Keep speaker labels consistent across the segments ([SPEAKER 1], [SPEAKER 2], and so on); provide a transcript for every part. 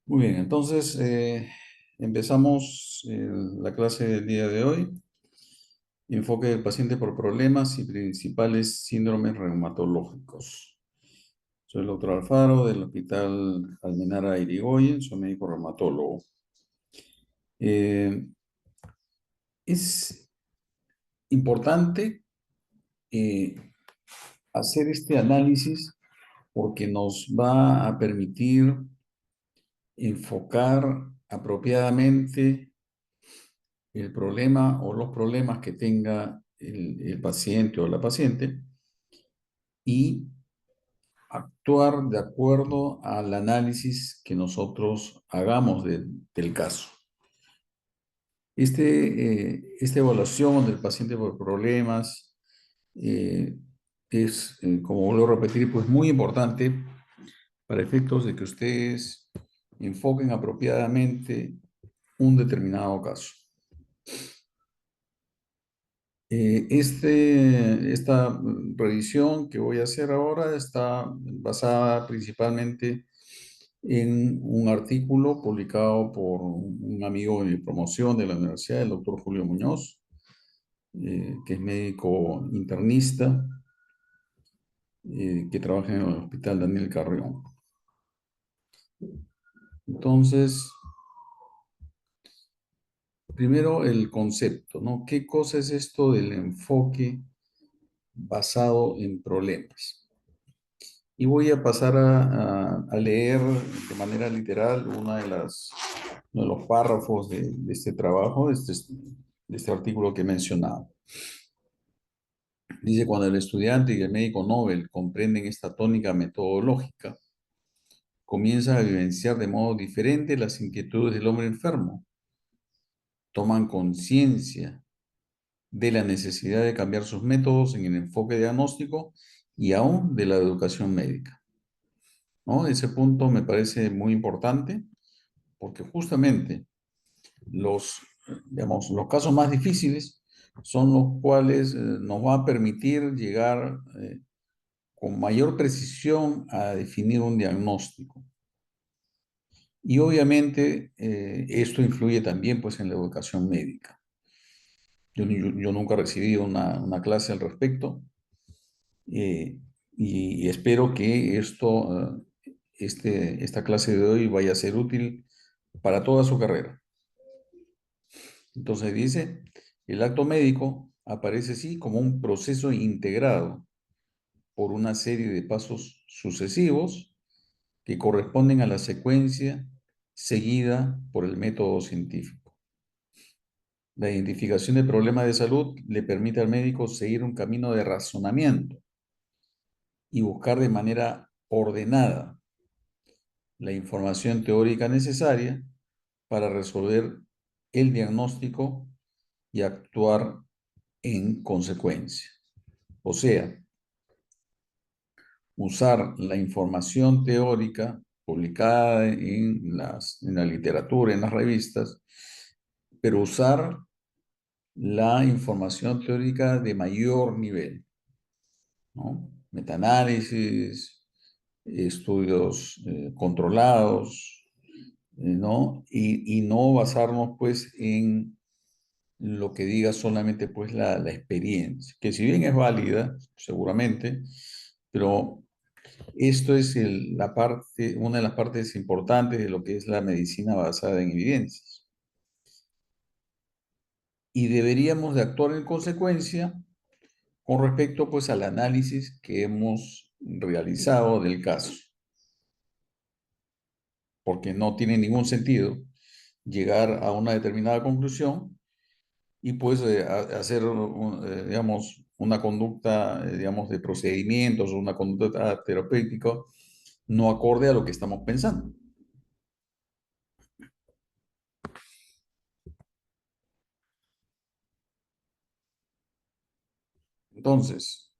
[SPEAKER 1] Muy bien, entonces empezamos la clase del día de hoy. Enfoque del paciente por problemas y principales síndromes reumatológicos. Soy el doctor Alfaro del Hospital Almenara Irigoyen, soy médico reumatólogo. Eh, es importante eh, hacer este análisis porque nos va a permitir enfocar apropiadamente el problema o los problemas que tenga el paciente o la paciente y actuar de acuerdo al análisis que nosotros hagamos del caso. Esta evaluación del paciente por problemas eh, es, como vuelvo a repetir, pues muy importante para efectos de que ustedes enfoquen apropiadamente un determinado caso. Esta revisión que voy a hacer ahora está basada principalmente en un artículo publicado por un amigo de mi promoción de la universidad, el doctor Julio Muñoz, que es médico internista, que trabaja en el Hospital Daniel Carrión. Entonces, primero el concepto, ¿no? ¿Qué cosa es esto del enfoque basado en problemas? Y voy a pasar a leer de manera literal uno de los párrafos de este trabajo, de este artículo que he mencionado. Dice, cuando el estudiante y el médico Nobel comprenden esta tónica metodológica, comienzan a vivenciar de modo diferente las inquietudes del hombre enfermo. Toman conciencia de la necesidad de cambiar sus métodos en el enfoque diagnóstico y aún de la educación médica, ¿no? Ese punto me parece muy importante porque justamente digamos, los casos más difíciles son los cuales nos va a permitir llegar con mayor precisión a definir un diagnóstico. Y obviamente esto influye también pues, en la educación médica. Yo nunca he recibido una clase al respecto eh, y espero que esta clase de hoy vaya a ser útil para toda su carrera. Entonces dice, el acto médico aparece así como un proceso integrado por una serie de pasos sucesivos que corresponden a la secuencia seguida por el método científico. La identificación de problemas de salud le permite al médico seguir un camino de razonamiento y buscar de manera ordenada la información teórica necesaria para resolver el diagnóstico y actuar en consecuencia. O sea, usar la información teórica publicada en la literatura, en las revistas, pero usar la información teórica de mayor nivel, ¿no? Metaanálisis, estudios controlados, ¿no? Y no basarnos pues en lo que diga solamente pues la experiencia, que si bien es válida, seguramente, pero esto es una de las partes importantes de lo que es la medicina basada en evidencias. Y deberíamos de actuar en consecuencia con respecto pues al análisis que hemos realizado del caso, porque no tiene ningún sentido llegar a una determinada conclusión y pues hacer, digamos, una conducta, digamos, de procedimientos o una conducta terapéutica no acorde a lo que estamos pensando. Entonces,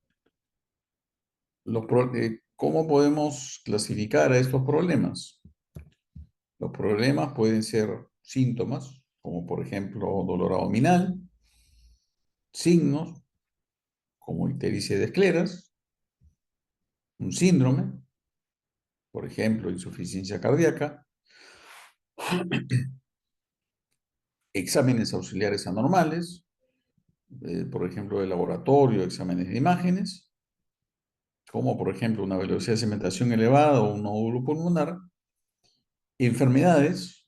[SPEAKER 1] ¿cómo podemos clasificar a estos problemas? Los problemas pueden ser síntomas, como por ejemplo dolor abdominal, signos, como ictericia de escleras, un síndrome, por ejemplo, insuficiencia cardíaca, Exámenes auxiliares anormales, por ejemplo, de laboratorio, exámenes de imágenes, como por ejemplo una velocidad de cementación elevada o un nódulo pulmonar, enfermedades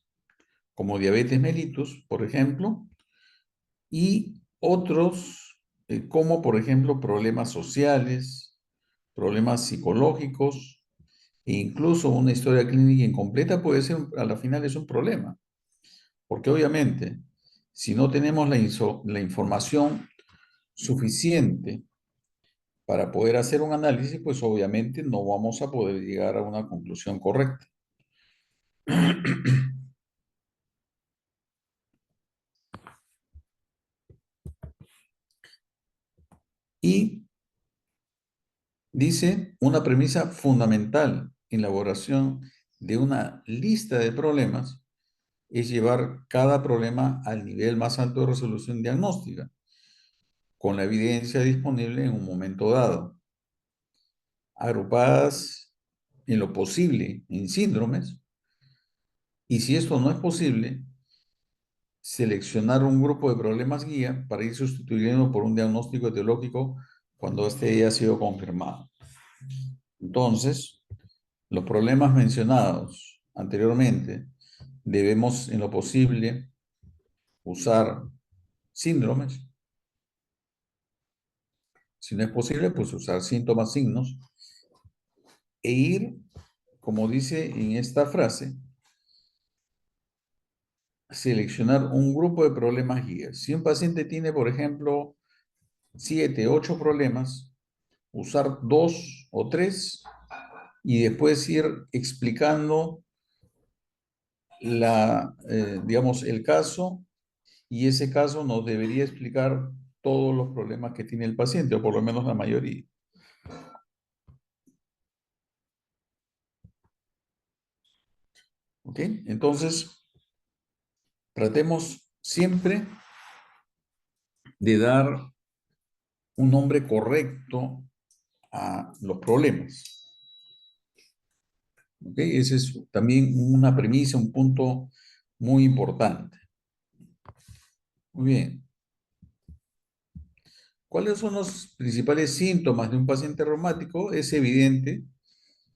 [SPEAKER 1] como diabetes mellitus, por ejemplo, y otros como por ejemplo problemas sociales, problemas psicológicos e incluso una historia clínica incompleta puede ser, a la final es un problema, porque obviamente si no tenemos la información suficiente para poder hacer un análisis, pues obviamente no vamos a poder llegar a una conclusión correcta. Y dice, una premisa fundamental en la elaboración de una lista de problemas es llevar cada problema al nivel más alto de resolución diagnóstica, con la evidencia disponible en un momento dado, agrupadas en lo posible en síndromes, y si esto no es posible, seleccionar un grupo de problemas guía para ir sustituyendo por un diagnóstico etiológico cuando este ya ha sido confirmado. Entonces, los problemas mencionados anteriormente, debemos en lo posible usar síndromes. Si no es posible, pues usar síntomas, signos e ir, como dice en esta frase, seleccionar un grupo de problemas guías. Si un paciente tiene, por ejemplo, 7, 8 problemas, usar 2 o 3 y después ir explicando digamos, el caso, y ese caso nos debería explicar todos los problemas que tiene el paciente, o por lo menos la mayoría. ¿Ok? Entonces, tratemos siempre de dar un nombre correcto a los problemas. ¿Ok? Ese es también una premisa, un punto muy importante. Muy bien. ¿Cuáles son los principales síntomas de un paciente reumático? Es evidente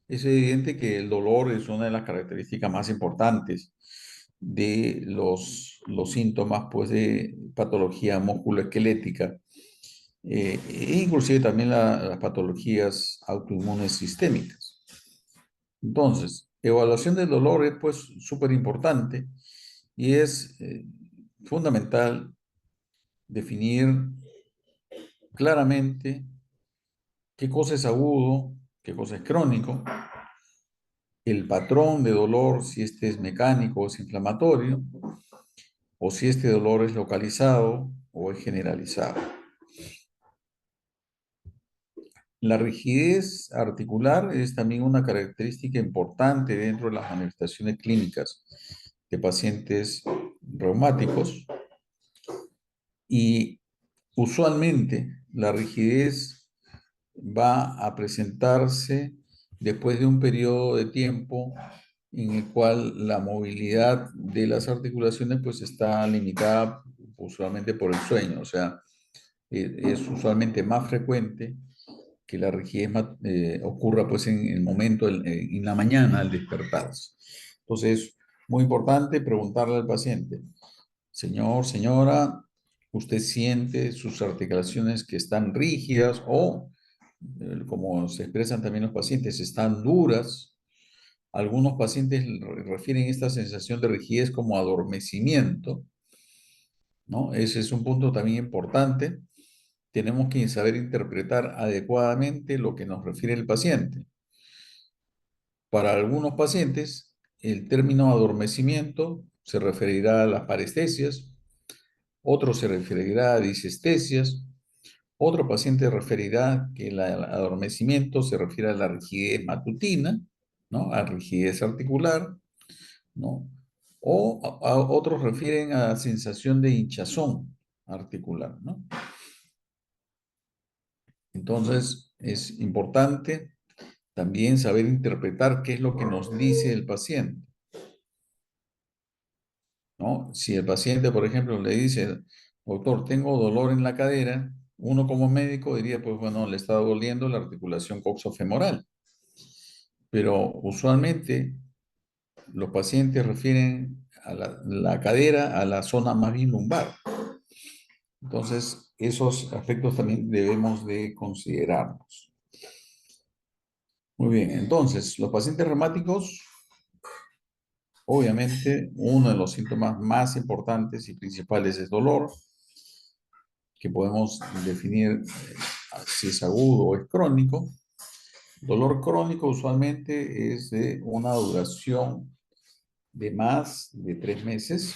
[SPEAKER 1] que el dolor es una de las características más importantes de los síntomas pues, de patología musculoesquelética, e inclusive también las patologías autoinmunes sistémicas. Entonces, evaluación del dolor es pues súper importante y es fundamental definir claramente qué cosa es agudo, qué cosa es crónico, el patrón de dolor, si este es mecánico o es inflamatorio, o si este dolor es localizado o es generalizado. La rigidez articular es también una característica importante dentro de las manifestaciones clínicas de pacientes reumáticos, y usualmente la rigidez va a presentarse después de un periodo de tiempo en el cual la movilidad de las articulaciones pues está limitada usualmente por el sueño, o sea, es usualmente más frecuente que la rigidez ocurra pues en el momento, en la mañana al despertarse. Entonces, muy importante preguntarle al paciente, señor, señora, ¿usted siente sus articulaciones que están rígidas o, como se expresan también los pacientes, están duras? Algunos pacientes refieren esta sensación de rigidez como adormecimiento, ¿no? Ese es un punto también importante. Tenemos que saber interpretar adecuadamente lo que nos refiere el paciente. Para algunos pacientes, el término adormecimiento se referirá a las parestesias, otro se referirá a disestesias, otro paciente referirá que el adormecimiento se refiere a la rigidez matutina, ¿no? A rigidez articular, ¿no? O otros refieren a sensación de hinchazón articular, ¿no? Entonces, es importante también saber interpretar qué es lo que nos dice el paciente. ¿no? Si el paciente, por ejemplo, le dice, doctor, tengo dolor en la cadera, uno como médico diría, pues bueno, le está doliendo la articulación coxofemoral. Pero usualmente los pacientes refieren a la cadera a la zona más bien lumbar. Entonces, esos aspectos también debemos de considerarlos. Muy bien, entonces, los pacientes reumáticos, obviamente, uno de los síntomas más importantes y principales es dolor, que podemos definir si es agudo o es crónico. Dolor crónico usualmente es de una duración de más de 3 meses.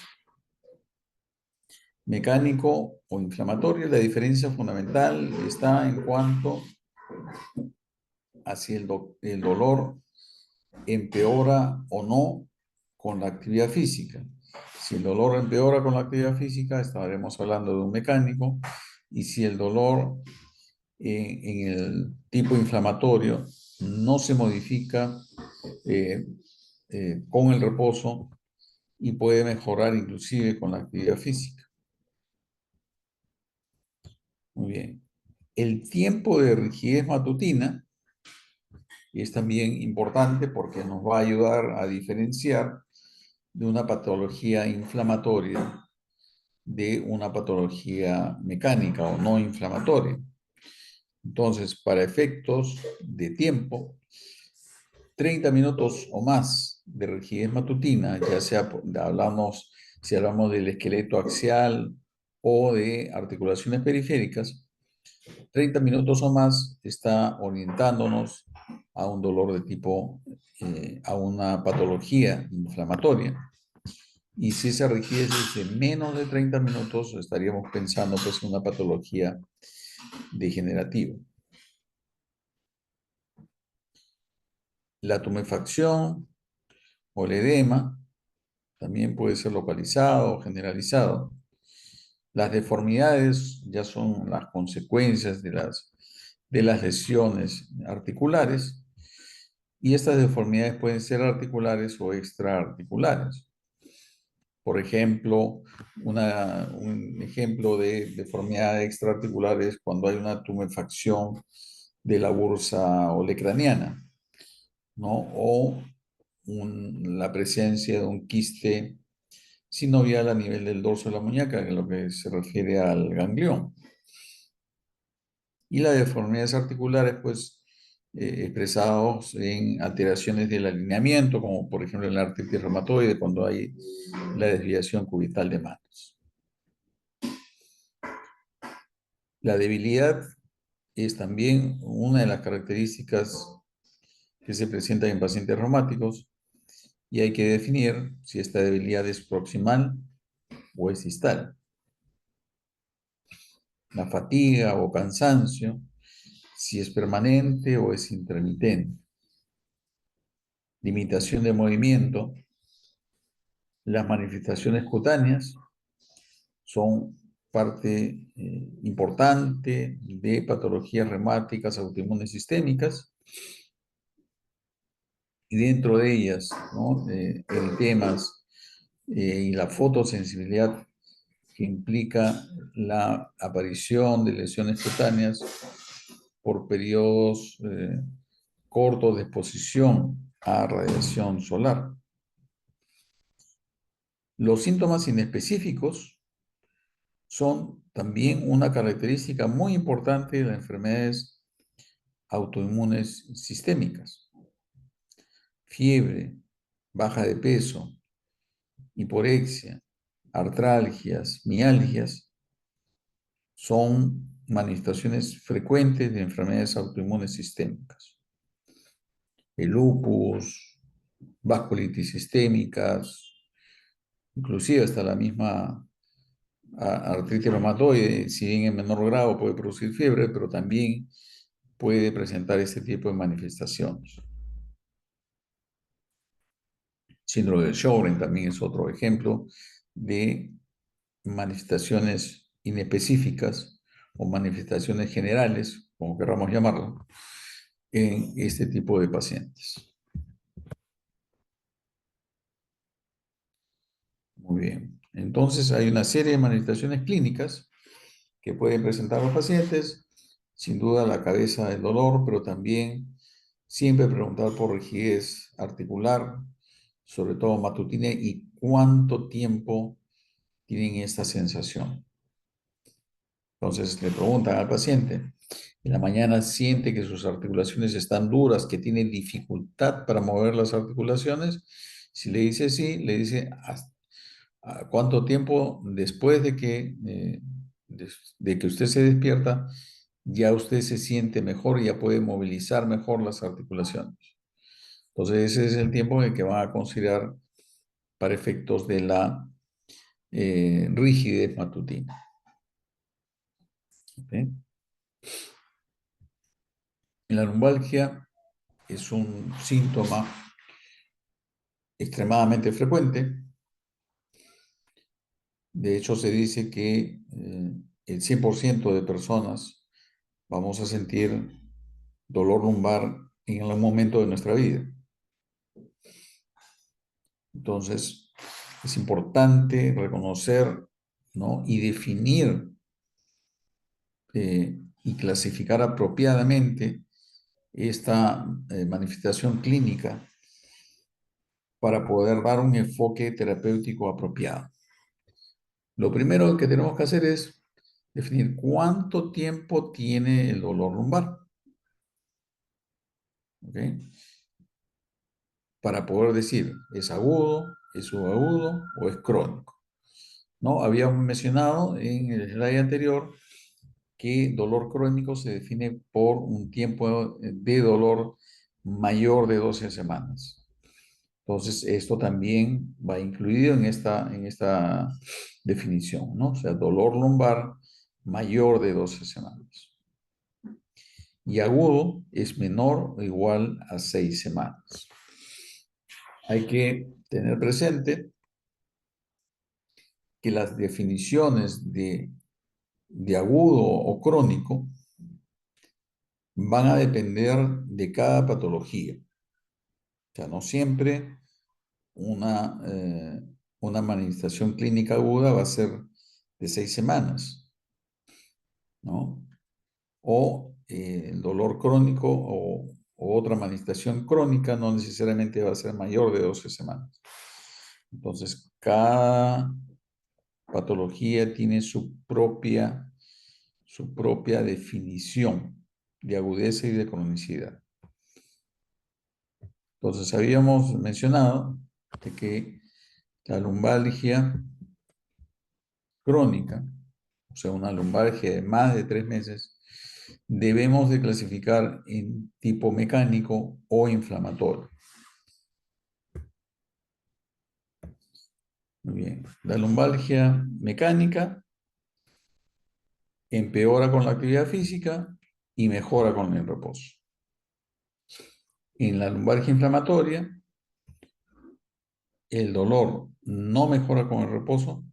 [SPEAKER 1] Mecánico o inflamatorio, la diferencia fundamental está en cuanto a si el dolor empeora o no con la actividad física. Si el dolor empeora con la actividad física, estaremos hablando de un mecánico, y si el dolor en el tipo inflamatorio no se modifica eh, con el reposo y puede mejorar inclusive con la actividad física. Muy bien. El tiempo de rigidez matutina es también importante porque nos va a ayudar a diferenciar de una patología inflamatoria de una patología mecánica o no inflamatoria. Entonces, para efectos de tiempo, 30 minutos o más de rigidez matutina, ya sea si hablamos del esqueleto axial o de articulaciones periféricas, 30 minutos o más está orientándonos a un dolor de tipo, a una patología inflamatoria. Y si esa rigidez es de menos de 30 minutos, estaríamos pensando pues en una patología degenerativa. La tumefacción o el edema también puede ser localizado o generalizado. Las deformidades ya son las consecuencias de las lesiones articulares, y estas deformidades pueden ser articulares o extraarticulares. Por ejemplo, un ejemplo de deformidad extraarticular es cuando hay una tumefacción de la bursa olecraniana, ¿no? O la presencia de un quiste sinovial a nivel del dorso de la muñeca, en lo que se refiere al ganglión. Y las deformidades articulares, pues, expresados en alteraciones del alineamiento, como por ejemplo en la artritis reumatoide, cuando hay la desviación cubital de manos. La debilidad es también una de las características que se presentan en pacientes reumáticos, y hay que definir si esta debilidad es proximal o es distal. La fatiga o cansancio, si es permanente o es intermitente. Limitación de movimiento. Las manifestaciones cutáneas son parte importante de patologías reumáticas autoinmunes sistémicas, y dentro de ellas, ¿no? Eritemas y la fotosensibilidad, que implica la aparición de lesiones cutáneas por periodos cortos de exposición a radiación solar. Los síntomas inespecíficos son también una característica muy importante de las enfermedades autoinmunes sistémicas. Fiebre, baja de peso, hiporexia, artralgias, mialgias son manifestaciones frecuentes de enfermedades autoinmunes sistémicas. El lupus, vasculitis sistémicas, inclusive hasta la misma artritis reumatoide, si bien en menor grado puede producir fiebre, pero también puede presentar este tipo de manifestaciones. Síndrome de Sjögren también es otro ejemplo de manifestaciones inespecíficas o manifestaciones generales, como queramos llamarlo, en este tipo de pacientes. Muy bien. Entonces hay una serie de manifestaciones clínicas que pueden presentar los pacientes. Sin duda la cabeza del dolor, pero también siempre preguntar por rigidez articular, sobre todo matutina, y cuánto tiempo tienen esta sensación. Entonces le preguntan al paciente, en la mañana siente que sus articulaciones están duras, que tiene dificultad para mover las articulaciones. Si le dice sí, le dice cuánto tiempo después de que usted se despierta, ya usted se siente mejor y ya puede movilizar mejor las articulaciones. Entonces ese es el tiempo en el que van a considerar para efectos de la rigidez matutina. ¿Ok? La lumbalgia es un síntoma extremadamente frecuente. De hecho, se dice que el 100% de personas vamos a sentir dolor lumbar en algún momento de nuestra vida. Entonces, es importante reconocer, ¿no? Y definir y clasificar apropiadamente esta manifestación clínica para poder dar un enfoque terapéutico apropiado. Lo primero que tenemos que hacer es definir cuánto tiempo tiene el dolor lumbar, ¿ok? Para poder decir, ¿es agudo, es subagudo o es crónico? ¿No? Habíamos mencionado en el slide anterior que dolor crónico se define por un tiempo de dolor mayor de 12 semanas. Entonces, esto también va incluido en esta definición, ¿no? O sea, dolor lumbar mayor de 12 semanas. Y agudo es menor o igual a 6 semanas. Hay que tener presente que las definiciones de agudo o crónico van a depender de cada patología. O sea, no siempre una, eh, una manifestación clínica aguda va a ser de 6 semanas, ¿no? O el dolor crónico o otra manifestación crónica no necesariamente va a ser mayor de 12 semanas. Entonces, cada patología tiene su propia definición de agudeza y de cronicidad. Entonces, habíamos mencionado de que la lumbalgia crónica, o sea, una lumbalgia de más de 3 meses, debemos de clasificar en tipo mecánico o inflamatorio. Muy bien. La lumbalgia mecánica empeora con la actividad física y mejora con el reposo. En la lumbalgia inflamatoria, el dolor no mejora con el reposo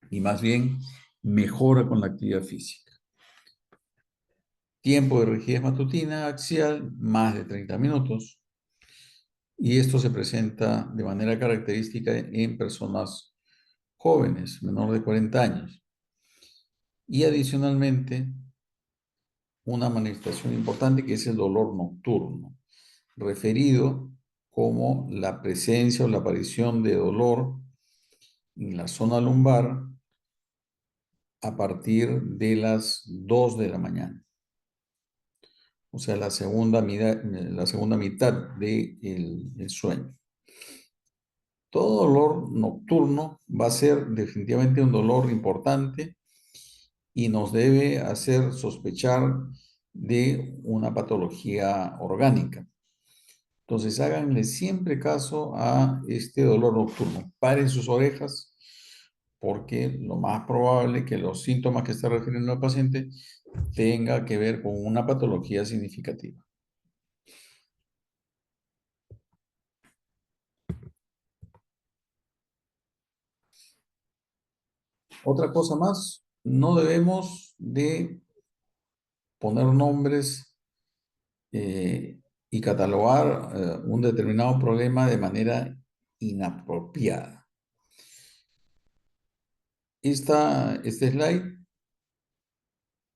[SPEAKER 1] y más bien mejora con la actividad física. Tiempo de rigidez matutina axial, más de 30 minutos. Y esto se presenta de manera característica en personas jóvenes, menor de 40 años. Y adicionalmente, una manifestación importante que es el dolor nocturno, referido como la presencia o la aparición de dolor en la zona lumbar a partir de las 2 de la mañana. O sea, la segunda mitad del sueño. Todo dolor nocturno va a ser definitivamente un dolor importante y nos debe hacer sospechar de una patología orgánica. Entonces, háganle siempre caso a este dolor nocturno. Paren sus orejas porque lo más probable que los síntomas que está refiriendo el paciente tenga que ver con una patología significativa. Otra cosa más, no debemos de poner nombres y catalogar un determinado problema de manera inapropiada. Este slide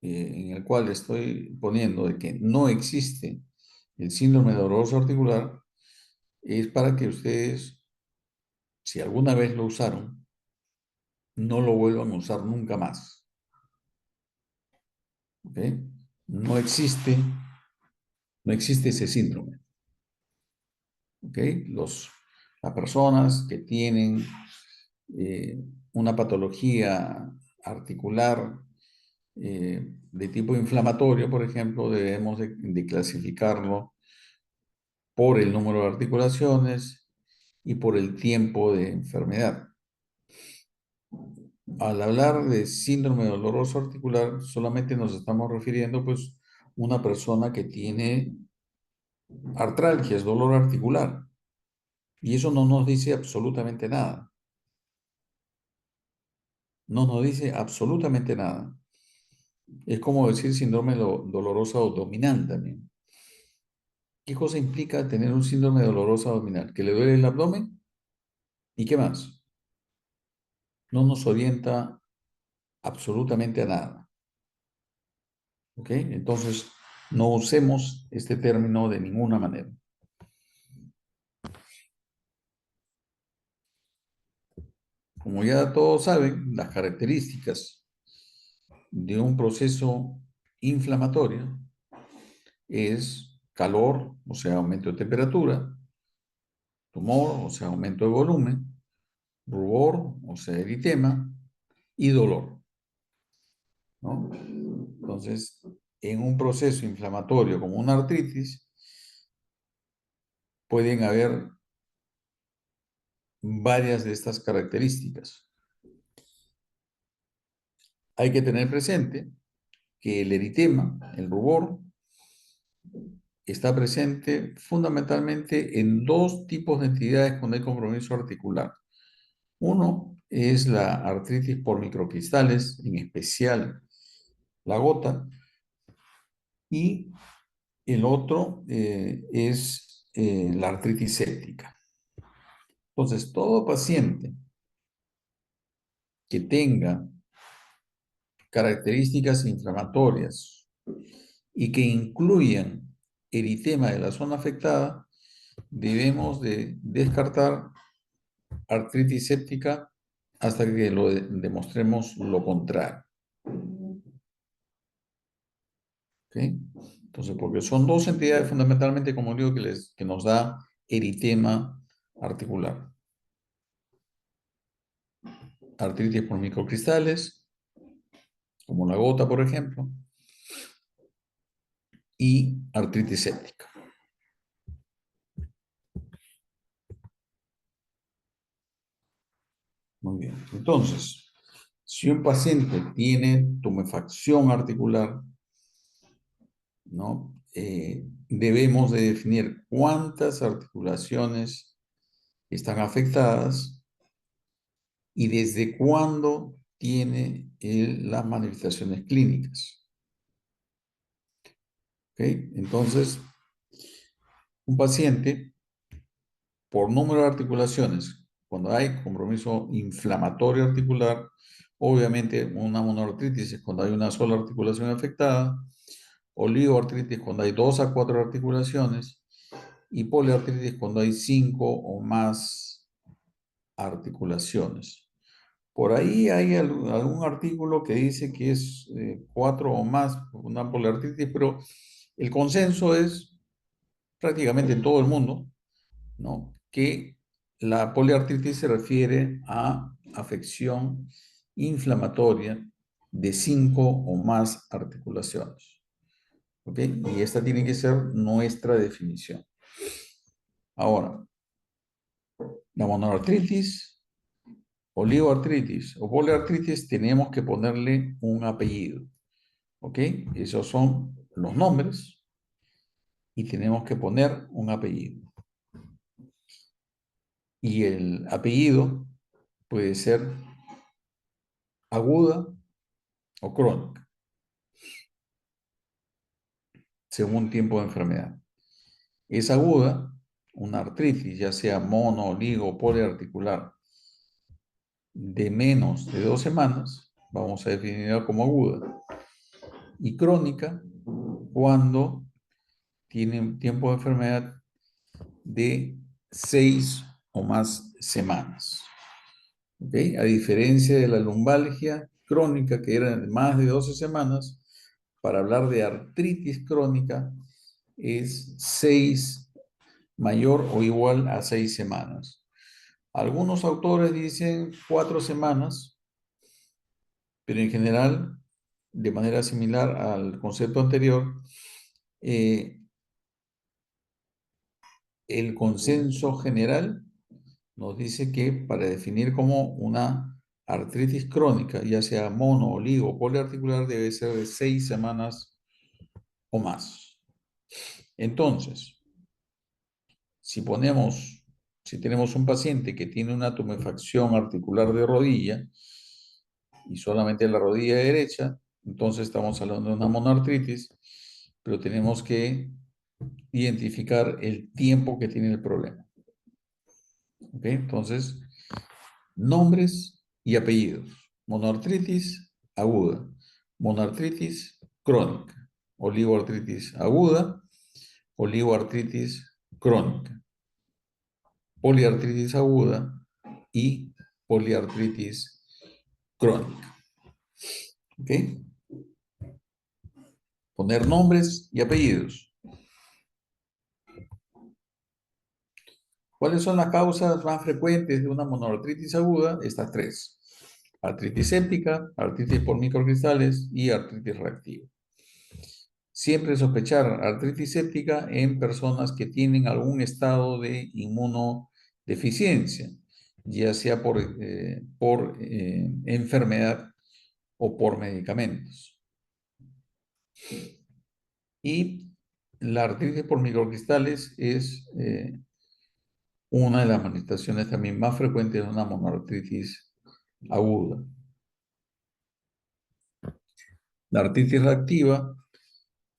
[SPEAKER 1] en el cual estoy poniendo de que no existe el síndrome doloroso articular es para que ustedes, si alguna vez lo usaron, no lo vuelvan a usar nunca más. ¿Ok? No existe, no existe ese síndrome. ¿Ok? Las personas que tienen una patología articular de tipo inflamatorio, por ejemplo, debemos de clasificarlo por el número de articulaciones y por el tiempo de enfermedad. Al hablar de síndrome doloroso articular, solamente nos estamos refiriendo, pues, a una persona que tiene artralgia, es dolor articular. Y eso no nos dice absolutamente nada. No nos dice absolutamente nada. Es como decir síndrome doloroso abdominal también. ¿Qué cosa implica tener un síndrome doloroso abdominal? ¿Que le duele el abdomen? ¿Y qué más? No nos orienta absolutamente a nada. ¿Ok? Entonces, no usemos este término de ninguna manera. Como ya todos saben, las características de un proceso inflamatorio es calor, o sea, aumento de temperatura, tumor, o sea, aumento de volumen, rubor, o sea, eritema, y dolor, ¿no? Entonces, en un proceso inflamatorio como una artritis, pueden haber varias de estas características. Hay que tener presente que el eritema, el rubor, está presente fundamentalmente en dos tipos de entidades cuando hay compromiso articular. Uno es la artritis por microcristales, en especial la gota, y el otro es la artritis séptica. Entonces, todo paciente que tenga características inflamatorias y que incluyan eritema de la zona afectada, debemos de descartar artritis séptica hasta que demostremos lo contrario. ¿Ok? Entonces, porque son dos entidades fundamentalmente, como digo, que nos da eritema articular. Artritis por microcristales, como la gota, por ejemplo, y artritis séptica. Muy bien. Entonces, si un paciente tiene tumefacción articular, ¿no? Debemos de definir cuántas articulaciones están afectadas y desde cuándo tiene las manifestaciones clínicas. ¿Ok? Entonces, un paciente, por número de articulaciones, cuando hay compromiso inflamatorio articular, obviamente una monoartritis es cuando hay una sola articulación afectada, oligoartritis cuando hay 2 a 4 articulaciones y poliartritis cuando hay 5 o más articulaciones. Por ahí hay algún artículo que dice que es 4 o más una poliartritis, pero el consenso es prácticamente en todo el mundo, ¿no? Que la poliartritis se refiere a afección inflamatoria de 5 o más articulaciones. ¿Ok? Y esta tiene que ser nuestra definición. Ahora, la monoartritis, oligoartritis o poliartritis tenemos que ponerle un apellido. ¿Ok? Esos son los nombres y tenemos que poner un apellido. Y el apellido puede ser aguda o crónica, según tiempo de enfermedad. Es aguda una artritis, ya sea mono, oligo o poliarticular, de menos de 2 semanas, vamos a definirla como aguda, y crónica cuando tiene un tiempo de enfermedad de 6 o más semanas. ¿Ok? A diferencia de la lumbalgia crónica, que era de más de 12 semanas, para hablar de artritis crónica es 6 mayor o igual a 6 semanas. Algunos autores dicen 4 semanas, pero en general, de manera similar al concepto anterior, eh, el consenso general nos dice que para definir como una artritis crónica, ya sea mono, oligo o poliarticular, debe ser de 6 semanas o más. Entonces, si ponemos, si tenemos un paciente que tiene una tumefacción articular de rodilla y solamente la rodilla derecha, entonces estamos hablando de una monoartritis, pero tenemos que identificar el tiempo que tiene el problema. ¿Ok? Entonces, nombres y apellidos. Monoartritis aguda, monoartritis crónica, oligoartritis aguda, oligoartritis crónica, poliartritis aguda y poliartritis crónica. ¿Ok? Poner nombres y apellidos. ¿Cuáles son las causas más frecuentes de una monoartritis aguda? Estas tres. Artritis séptica, artritis por microcristales y artritis reactiva. Siempre sospechar artritis séptica en personas que tienen algún estado de inmunodeficiencia, ya sea por enfermedad o por medicamentos. Y la artritis por microcristales es una de las manifestaciones también más frecuentes de una monoartritis aguda. La artritis reactiva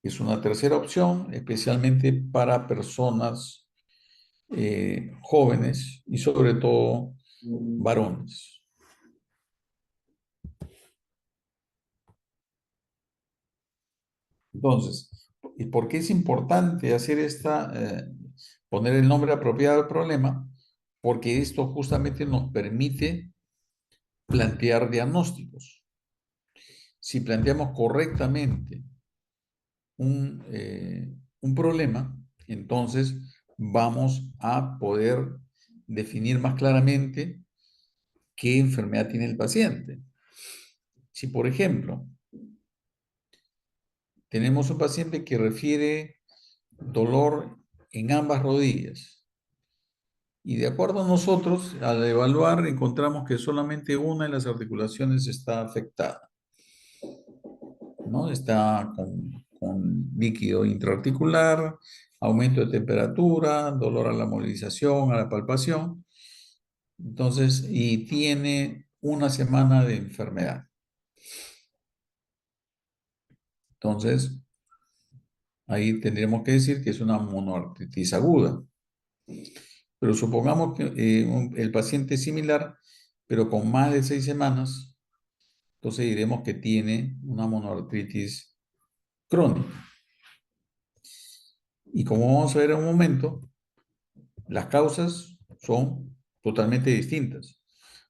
[SPEAKER 1] es una tercera opción, especialmente para personas jóvenes y sobre todo varones. Entonces, ¿y por qué es importante hacer poner el nombre apropiado al problema? Porque esto justamente nos permite plantear diagnósticos. Si planteamos correctamente un problema, entonces vamos a poder definir más claramente qué enfermedad tiene el paciente. Si, por ejemplo, tenemos un paciente que refiere dolor en ambas rodillas, y de acuerdo a nosotros, al evaluar, encontramos que solamente una de las articulaciones está afectada, ¿no? Está con líquido intraarticular, aumento de temperatura, dolor a la movilización, a la palpación. Entonces, y tiene 1 semana de enfermedad. Entonces, ahí tendríamos que decir que es una monoartritis aguda. Pero supongamos que el paciente es similar, pero con más de 6 semanas, entonces diremos que tiene una monoartritis crónica. Y como vamos a ver en un momento, las causas son totalmente distintas.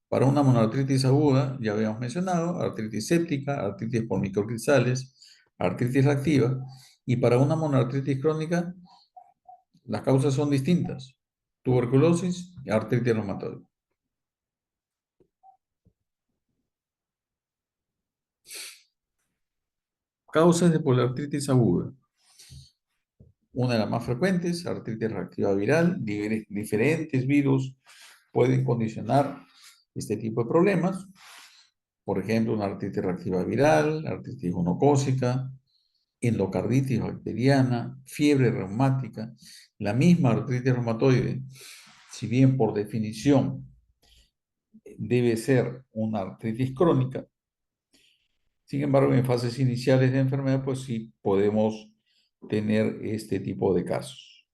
[SPEAKER 1] Para una monoartritis aguda, ya habíamos mencionado, artritis séptica, artritis por microcristales, artritis reactiva, y para una monoartritis crónica, las causas son distintas. Tuberculosis y artritis reumatoide. Causas de poliartritis aguda. Una de las más frecuentes, artritis reactiva viral. Diferentes virus pueden condicionar este tipo de problemas. Por ejemplo, una artritis reactiva viral, artritis gonocócica, endocarditis bacteriana, fiebre reumática. La misma artritis reumatoide, si bien por definición debe ser una artritis crónica, sin embargo, en fases iniciales de enfermedad, pues sí podemos tener este tipo de casos.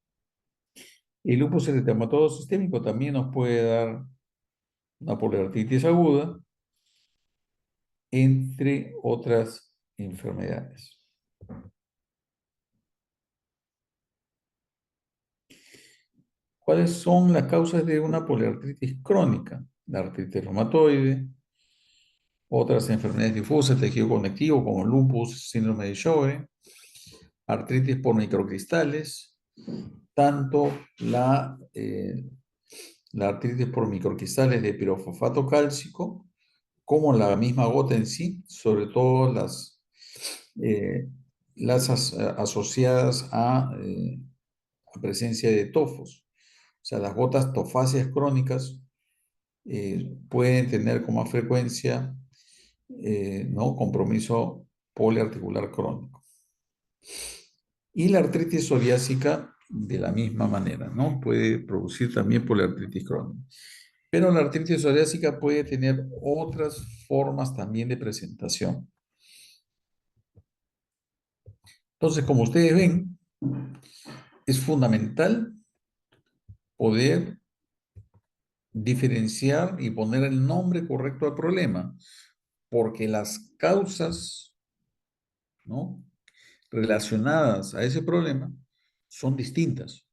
[SPEAKER 1] El lupus eritematoso sistémico también nos puede dar una poliartritis aguda, entre otras enfermedades. ¿Cuáles son las causas de una poliartritis crónica? La artritis reumatoide, otras enfermedades difusas, tejido conectivo como lupus, síndrome de Sjögren, artritis por microcristales, tanto la artritis por microcristales de pirofosfato cálcico como la misma gota en sí, sobre todo eh, asociadas a presencia de tofos. O sea, las gotas tofáceas crónicas pueden tener con más frecuencia, ¿no?, compromiso poliarticular crónico. Y la artritis psoriásica de la misma manera, ¿no? Puede producir también poliartritis crónica. Pero la artritis psoriásica puede tener otras formas también de presentación. Entonces, como ustedes ven, es fundamental poder diferenciar y poner el nombre correcto al problema, porque las causas, ¿no?, relacionadas a ese problema son distintas.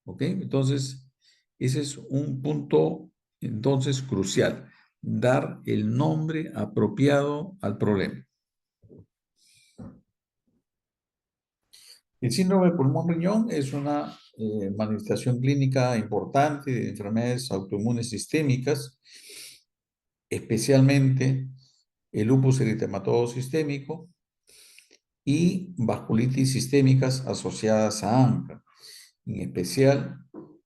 [SPEAKER 1] ¿Ok? Entonces, ese es un punto entonces crucial, dar el nombre apropiado al problema. El síndrome de pulmón-riñón es una manifestación clínica importante de enfermedades autoinmunes sistémicas, especialmente el lupus eritematoso sistémico y vasculitis sistémicas asociadas a ANCA, en especial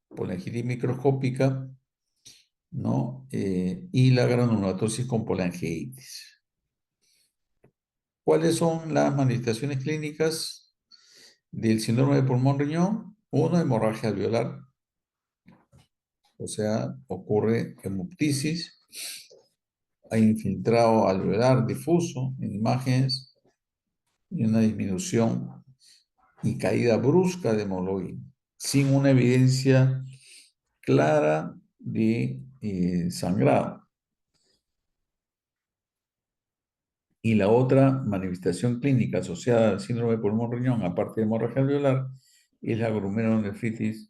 [SPEAKER 1] polangitis microscópica, ¿no? Y la granulomatosis con polangeitis. ¿Cuáles son las manifestaciones clínicas del síndrome de pulmón-riñón? Uno, hemorragia alveolar, o sea, ocurre hemoptisis, hay infiltrado alveolar difuso en imágenes y una disminución y caída brusca de hemoglobina, sin una evidencia clara de sangrado. Y la otra manifestación clínica asociada al síndrome de pulmón-riñón, aparte de hemorragia alveolar, es la glomerulonefritis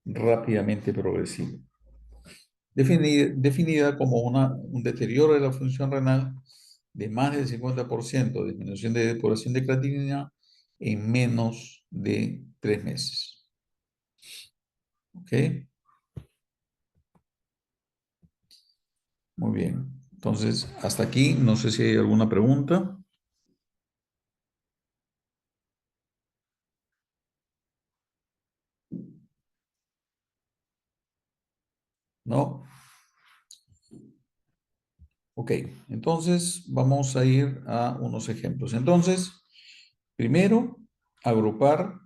[SPEAKER 1] rápidamente progresiva, definida como un deterioro de la función renal de más del 50%, disminución de depuración de creatinina en menos de 3 meses. ¿Ok? Muy bien. Entonces, hasta aquí, no sé si hay alguna pregunta. ¿No? Ok, entonces vamos a ir a unos ejemplos. Entonces, primero, agrupar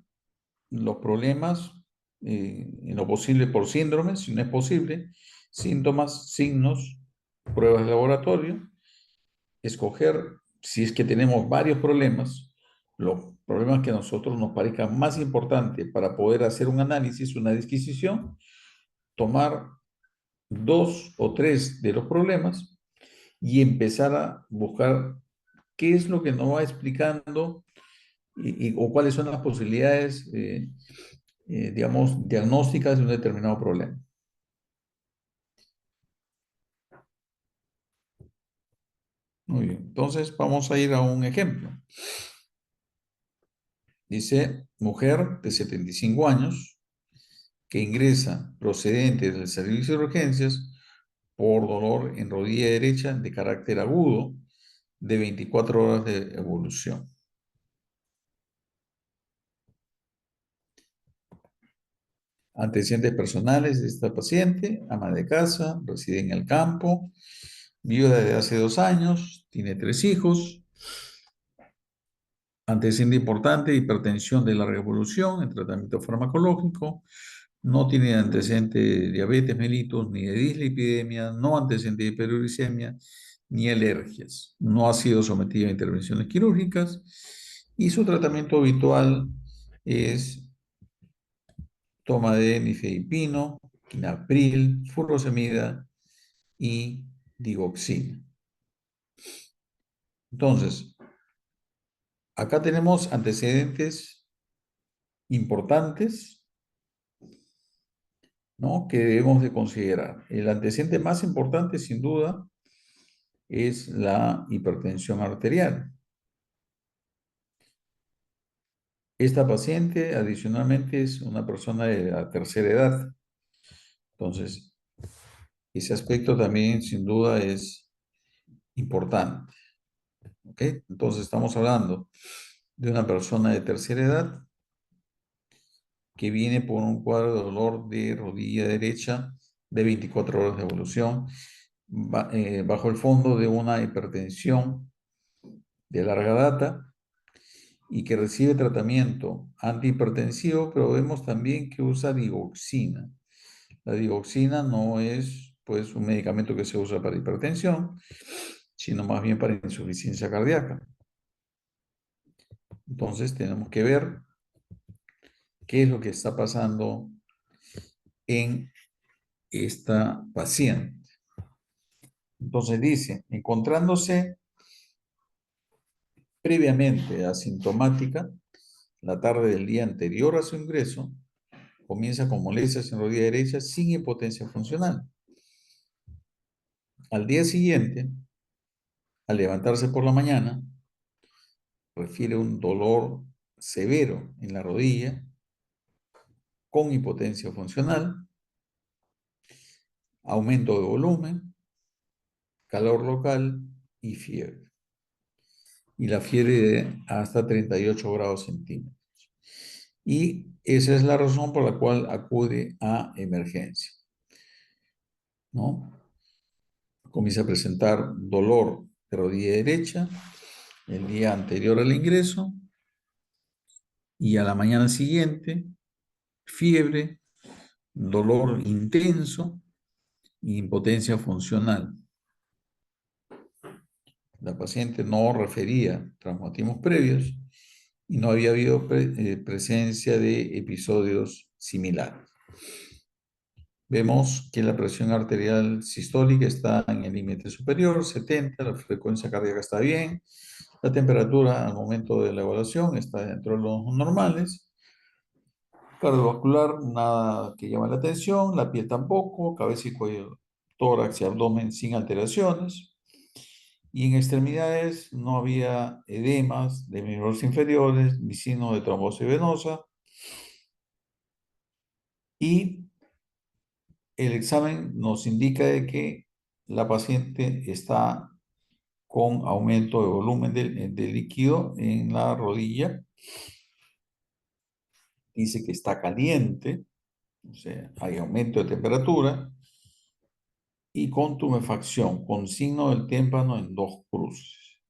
[SPEAKER 1] los problemas en lo posible por síndromes, si no es posible, síntomas, signos, pruebas de laboratorio, escoger, si es que tenemos varios problemas, los problemas que a nosotros nos parezcan más importantes para poder hacer un análisis, una disquisición, tomar dos o tres de los problemas y empezar a buscar qué es lo que nos va explicando o cuáles son las posibilidades, digamos, diagnósticas de un determinado problema. Muy bien, entonces vamos a ir a un ejemplo. Dice, mujer de 75 años que ingresa procedente del servicio de urgencias por dolor en rodilla derecha de carácter agudo de 24 horas de evolución. Antecedentes personales de esta paciente: ama de casa, reside en el campo, viuda de hace 2 años, tiene 3 hijos. Antecedente importante: hipertensión de larga evolución en tratamiento farmacológico. No tiene antecedente de diabetes mellitus, ni de dislipidemia, no antecedente de hiperuricemia, ni alergias. No ha sido sometida a intervenciones quirúrgicas y su tratamiento habitual es toma de nifedipino, quinapril, furosemida y digoxina. Entonces, acá tenemos antecedentes importantes, ¿no?, que debemos de considerar. El antecedente más importante, sin duda, es la hipertensión arterial. Esta paciente, adicionalmente, es una persona de la tercera edad. Entonces, ese aspecto también, sin duda, es importante. ¿Ok? Entonces, estamos hablando de una persona de tercera edad que viene por un cuadro de dolor de rodilla derecha de 24 horas de evolución, bajo el fondo de una hipertensión de larga data y que recibe tratamiento antihipertensivo, pero vemos también que usa digoxina. La digoxina no es, pues, un medicamento que se usa para hipertensión, sino más bien para insuficiencia cardíaca. Entonces tenemos que ver qué es lo que está pasando en esta paciente. Entonces dice, encontrándose previamente asintomática, la tarde del día anterior a su ingreso, comienza con molestias en rodilla derecha sin hipotencia funcional. Al día siguiente, al levantarse por la mañana, refiere un dolor severo en la rodilla con hipotencia funcional, aumento de volumen, calor local y fiebre. Y la fiebre de hasta 38 grados centígrados. Y esa es la razón por la cual acude a emergencia, ¿no? Comienza a presentar dolor de rodilla derecha el día anterior al ingreso y a la mañana siguiente, fiebre, dolor intenso e impotencia funcional. La paciente no refería traumatismos previos y no había habido presencia de episodios similares. Vemos que la presión arterial sistólica está en el límite superior, 70, la frecuencia cardíaca está bien, la temperatura al momento de la evaluación está dentro de los normales, cardiovascular, nada que llame la atención, la piel tampoco, cabeza y cuello, tórax y abdomen sin alteraciones. Y en extremidades no había edemas de miembros inferiores, ni signo de trombosis venosa. Y el examen nos indica de que la paciente está con aumento de volumen de líquido en la rodilla. Dice que está caliente, o sea, hay aumento de temperatura y con tumefacción, con signo del témpano en dos cruces.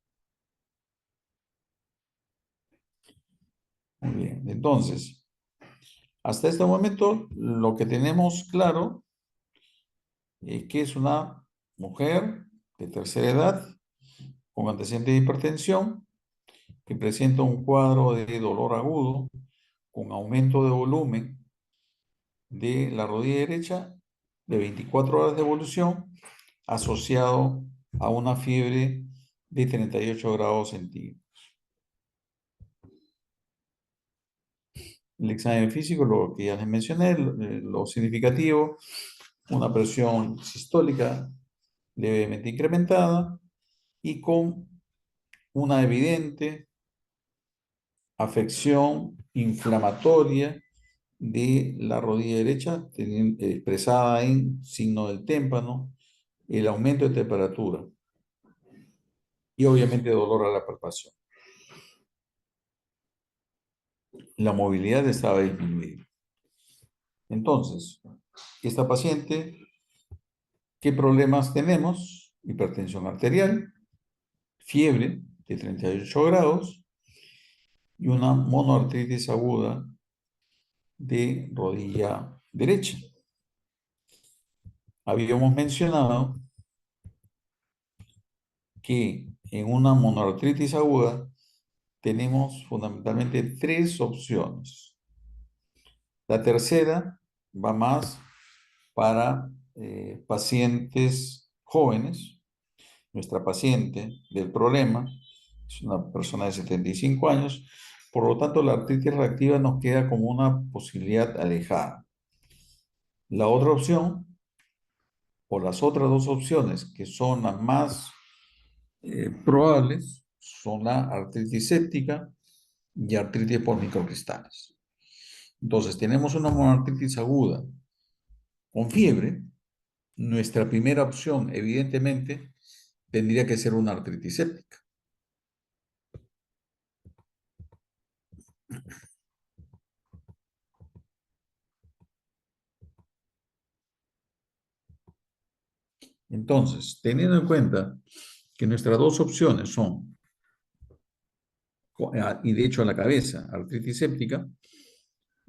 [SPEAKER 1] Muy bien, entonces, hasta este momento lo que tenemos claro es que es una mujer de tercera edad con antecedentes de hipertensión que presenta un cuadro de dolor agudo con aumento de volumen de la rodilla derecha de 24 horas de evolución asociado a una fiebre de 38 grados centígrados. El examen físico, lo que ya les mencioné, lo significativo, una presión sistólica levemente incrementada y con una evidente afección inflamatoria de la rodilla derecha, expresada en signo del témpano, el aumento de temperatura y obviamente dolor a la palpación. La movilidad estaba disminuida. Entonces, esta paciente, ¿qué problemas tenemos? Hipertensión arterial, fiebre de 38 grados y una monoartritis aguda de rodilla derecha. Habíamos mencionado que en una monoartritis aguda tenemos fundamentalmente tres opciones. La tercera va más para pacientes jóvenes. Nuestra paciente del problema es una persona de 75 años, por lo tanto la artritis reactiva nos queda como una posibilidad alejada. La otra opción, o las otras dos opciones que son las más probables, son la artritis séptica y artritis por microcristales. Entonces, tenemos una monoartritis aguda con fiebre. Nuestra primera opción, evidentemente, tendría que ser una artritis séptica. Entonces, teniendo en cuenta que nuestras dos opciones son, y de hecho a la cabeza, artritis séptica,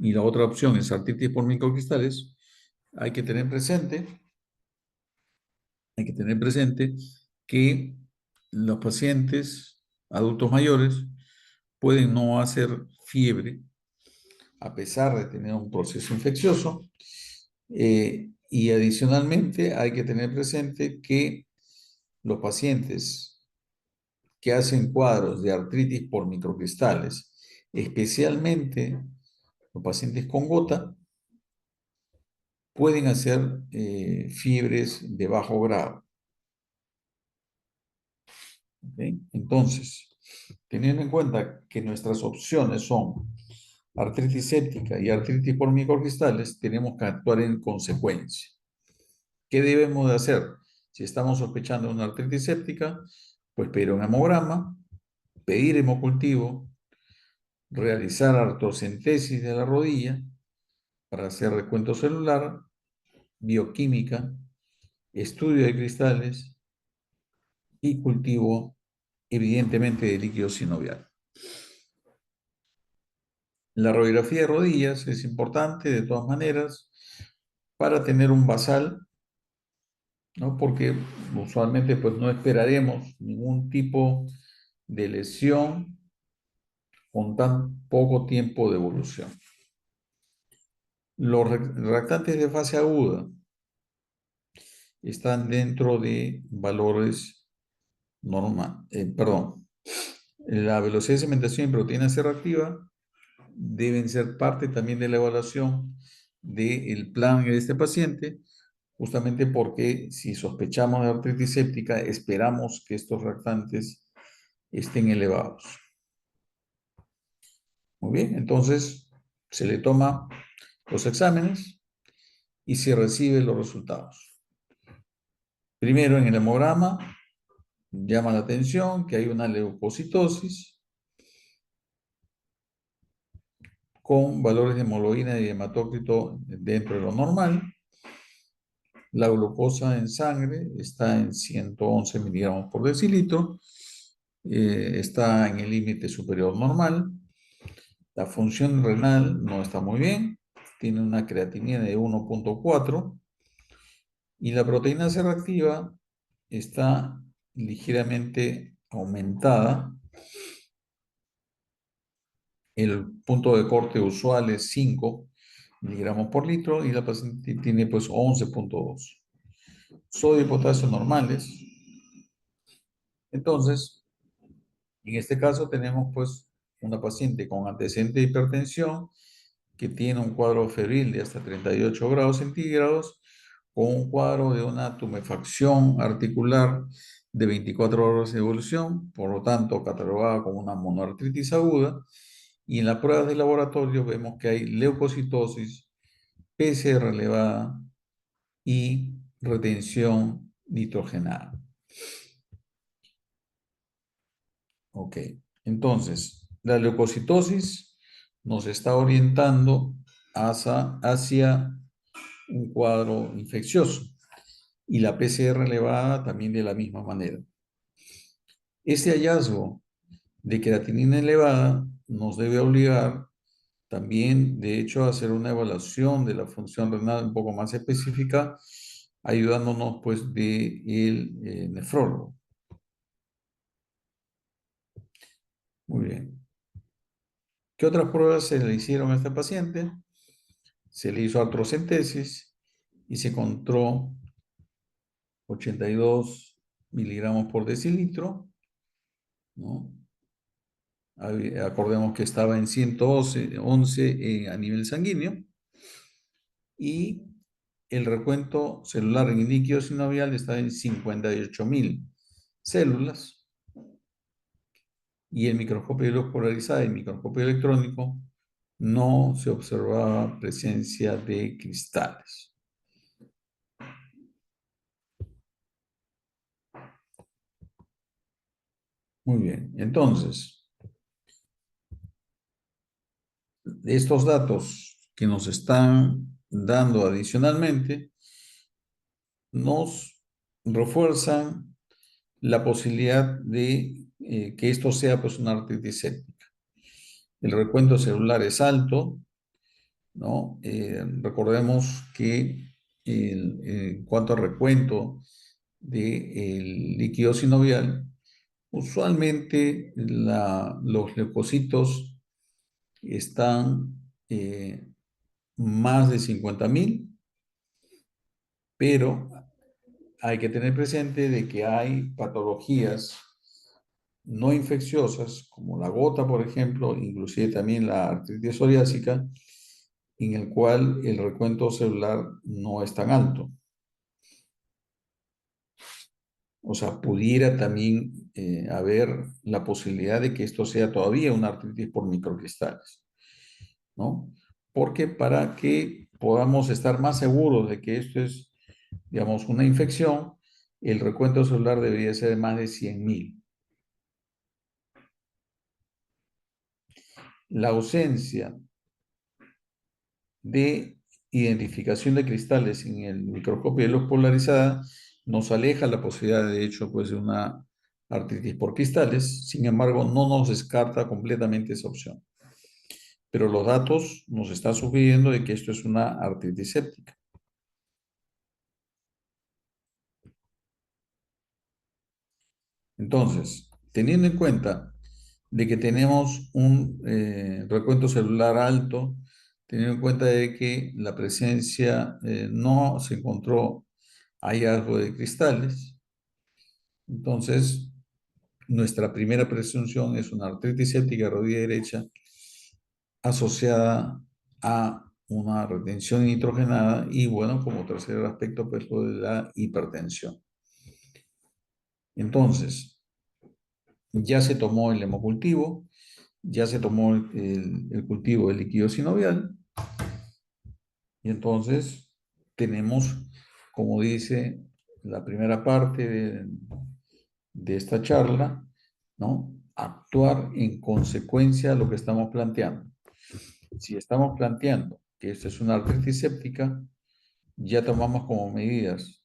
[SPEAKER 1] y la otra opción es artritis por microcristales, hay que tener presente, hay que tener presente que los pacientes adultos mayores pueden no hacer fiebre a pesar de tener un proceso infeccioso. Y adicionalmente hay que tener presente que los pacientes que hacen cuadros de artritis por microcristales, especialmente los pacientes con gota, pueden hacer fiebres de bajo grado. ¿Okay? Entonces, teniendo en cuenta que nuestras opciones son artritis séptica y artritis por microcristales, tenemos que actuar en consecuencia. ¿Qué debemos de hacer? Si estamos sospechando de una artritis séptica, pues pedir un hemograma, pedir hemocultivo, realizar artrocentesis de la rodilla para hacer recuento celular, bioquímica, estudio de cristales y cultivo, evidentemente, de líquido sinovial. La radiografía de rodillas es importante de todas maneras para tener un basal, ¿no? Porque usualmente pues no esperaremos ningún tipo de lesión con tan poco tiempo de evolución. Los reactantes de fase aguda están dentro de valores normal, perdón, la velocidad de cementación en proteína C reactiva deben ser parte también de la evaluación del plan de este paciente, justamente porque si sospechamos de artritis séptica, esperamos que estos reactantes estén elevados. Muy bien, entonces se le toma los exámenes y se recibe los resultados. Primero, en el hemograma, llama la atención que hay una leucocitosis con valores de hemoglobina y hematócrito dentro de lo normal. La glucosa en sangre está en 111 miligramos por decilitro, está en el límite superior normal. La función renal no está muy bien, tiene una creatinina de 1,4 y la proteína C reactiva está ligeramente aumentada. El punto de corte usual es 5 miligramos por litro y la paciente tiene pues 11,2. Sodio y potasio normales. Entonces, en este caso tenemos pues una paciente con antecedente de hipertensión que tiene un cuadro febril de hasta 38 grados centígrados con un cuadro de una tumefacción articular de 24 horas de evolución, por lo tanto catalogada como una monoartritis aguda. Y en las pruebas de laboratorio vemos que hay leucocitosis, PCR elevada y retención nitrogenada. Ok, entonces la leucocitosis nos está orientando hacia un cuadro infeccioso y la PCR elevada también de la misma manera. Este hallazgo de creatinina elevada nos debe obligar también, de hecho, a hacer una evaluación de la función renal un poco más específica, ayudándonos pues de el nefrólogo. Muy bien. ¿Qué otras pruebas se le hicieron a esta paciente? se le hizo artrocentesis y se encontró 82 miligramos por decilitro, ¿no? Acordemos que estaba en 111 a nivel sanguíneo, y el recuento celular en el líquido sinovial estaba en 58.000 células, y el microscopio de luz polarizada y el microscopio electrónico no se observaba presencia de cristales. Muy bien, entonces, estos datos que nos están dando adicionalmente nos refuerzan la posibilidad de que esto sea pues una artritis séptica. El recuento celular es alto, ¿no? Recordemos que en cuanto al recuento del líquido sinovial, usualmente los leucocitos están más de 50.000, pero hay que tener presente de que hay patologías no infecciosas, como la gota, por ejemplo, inclusive también la artritis psoriásica, en el cual el recuento celular no es tan alto. O sea, pudiera también haber la posibilidad de que esto sea todavía una artritis por microcristales, ¿no? Porque para que podamos estar más seguros de que esto es, digamos, una infección, el recuento celular debería ser de más de 100.000. La ausencia de identificación de cristales en el microscopio de luz polarizada nos aleja la posibilidad, de hecho, pues, de una artritis por cristales. Sin embargo, no nos descarta completamente esa opción. Pero los datos nos están sugiriendo de que esto es una artritis séptica. Entonces, teniendo en cuenta de que tenemos un recuento celular alto, teniendo en cuenta de que la presencia no se encontró hallazgo de cristales, entonces nuestra primera presunción es una artritis séptica de rodilla derecha asociada a una retención nitrogenada, y bueno, como tercer aspecto, pues lo de la hipertensión. Entonces, ya se tomó el hemocultivo, ya se tomó el cultivo del líquido sinovial, y entonces tenemos, como dice la primera parte de esta charla, ¿no? Actuar en consecuencia a lo que estamos planteando. Si estamos planteando que esto es una artritis séptica, ya tomamos como medidas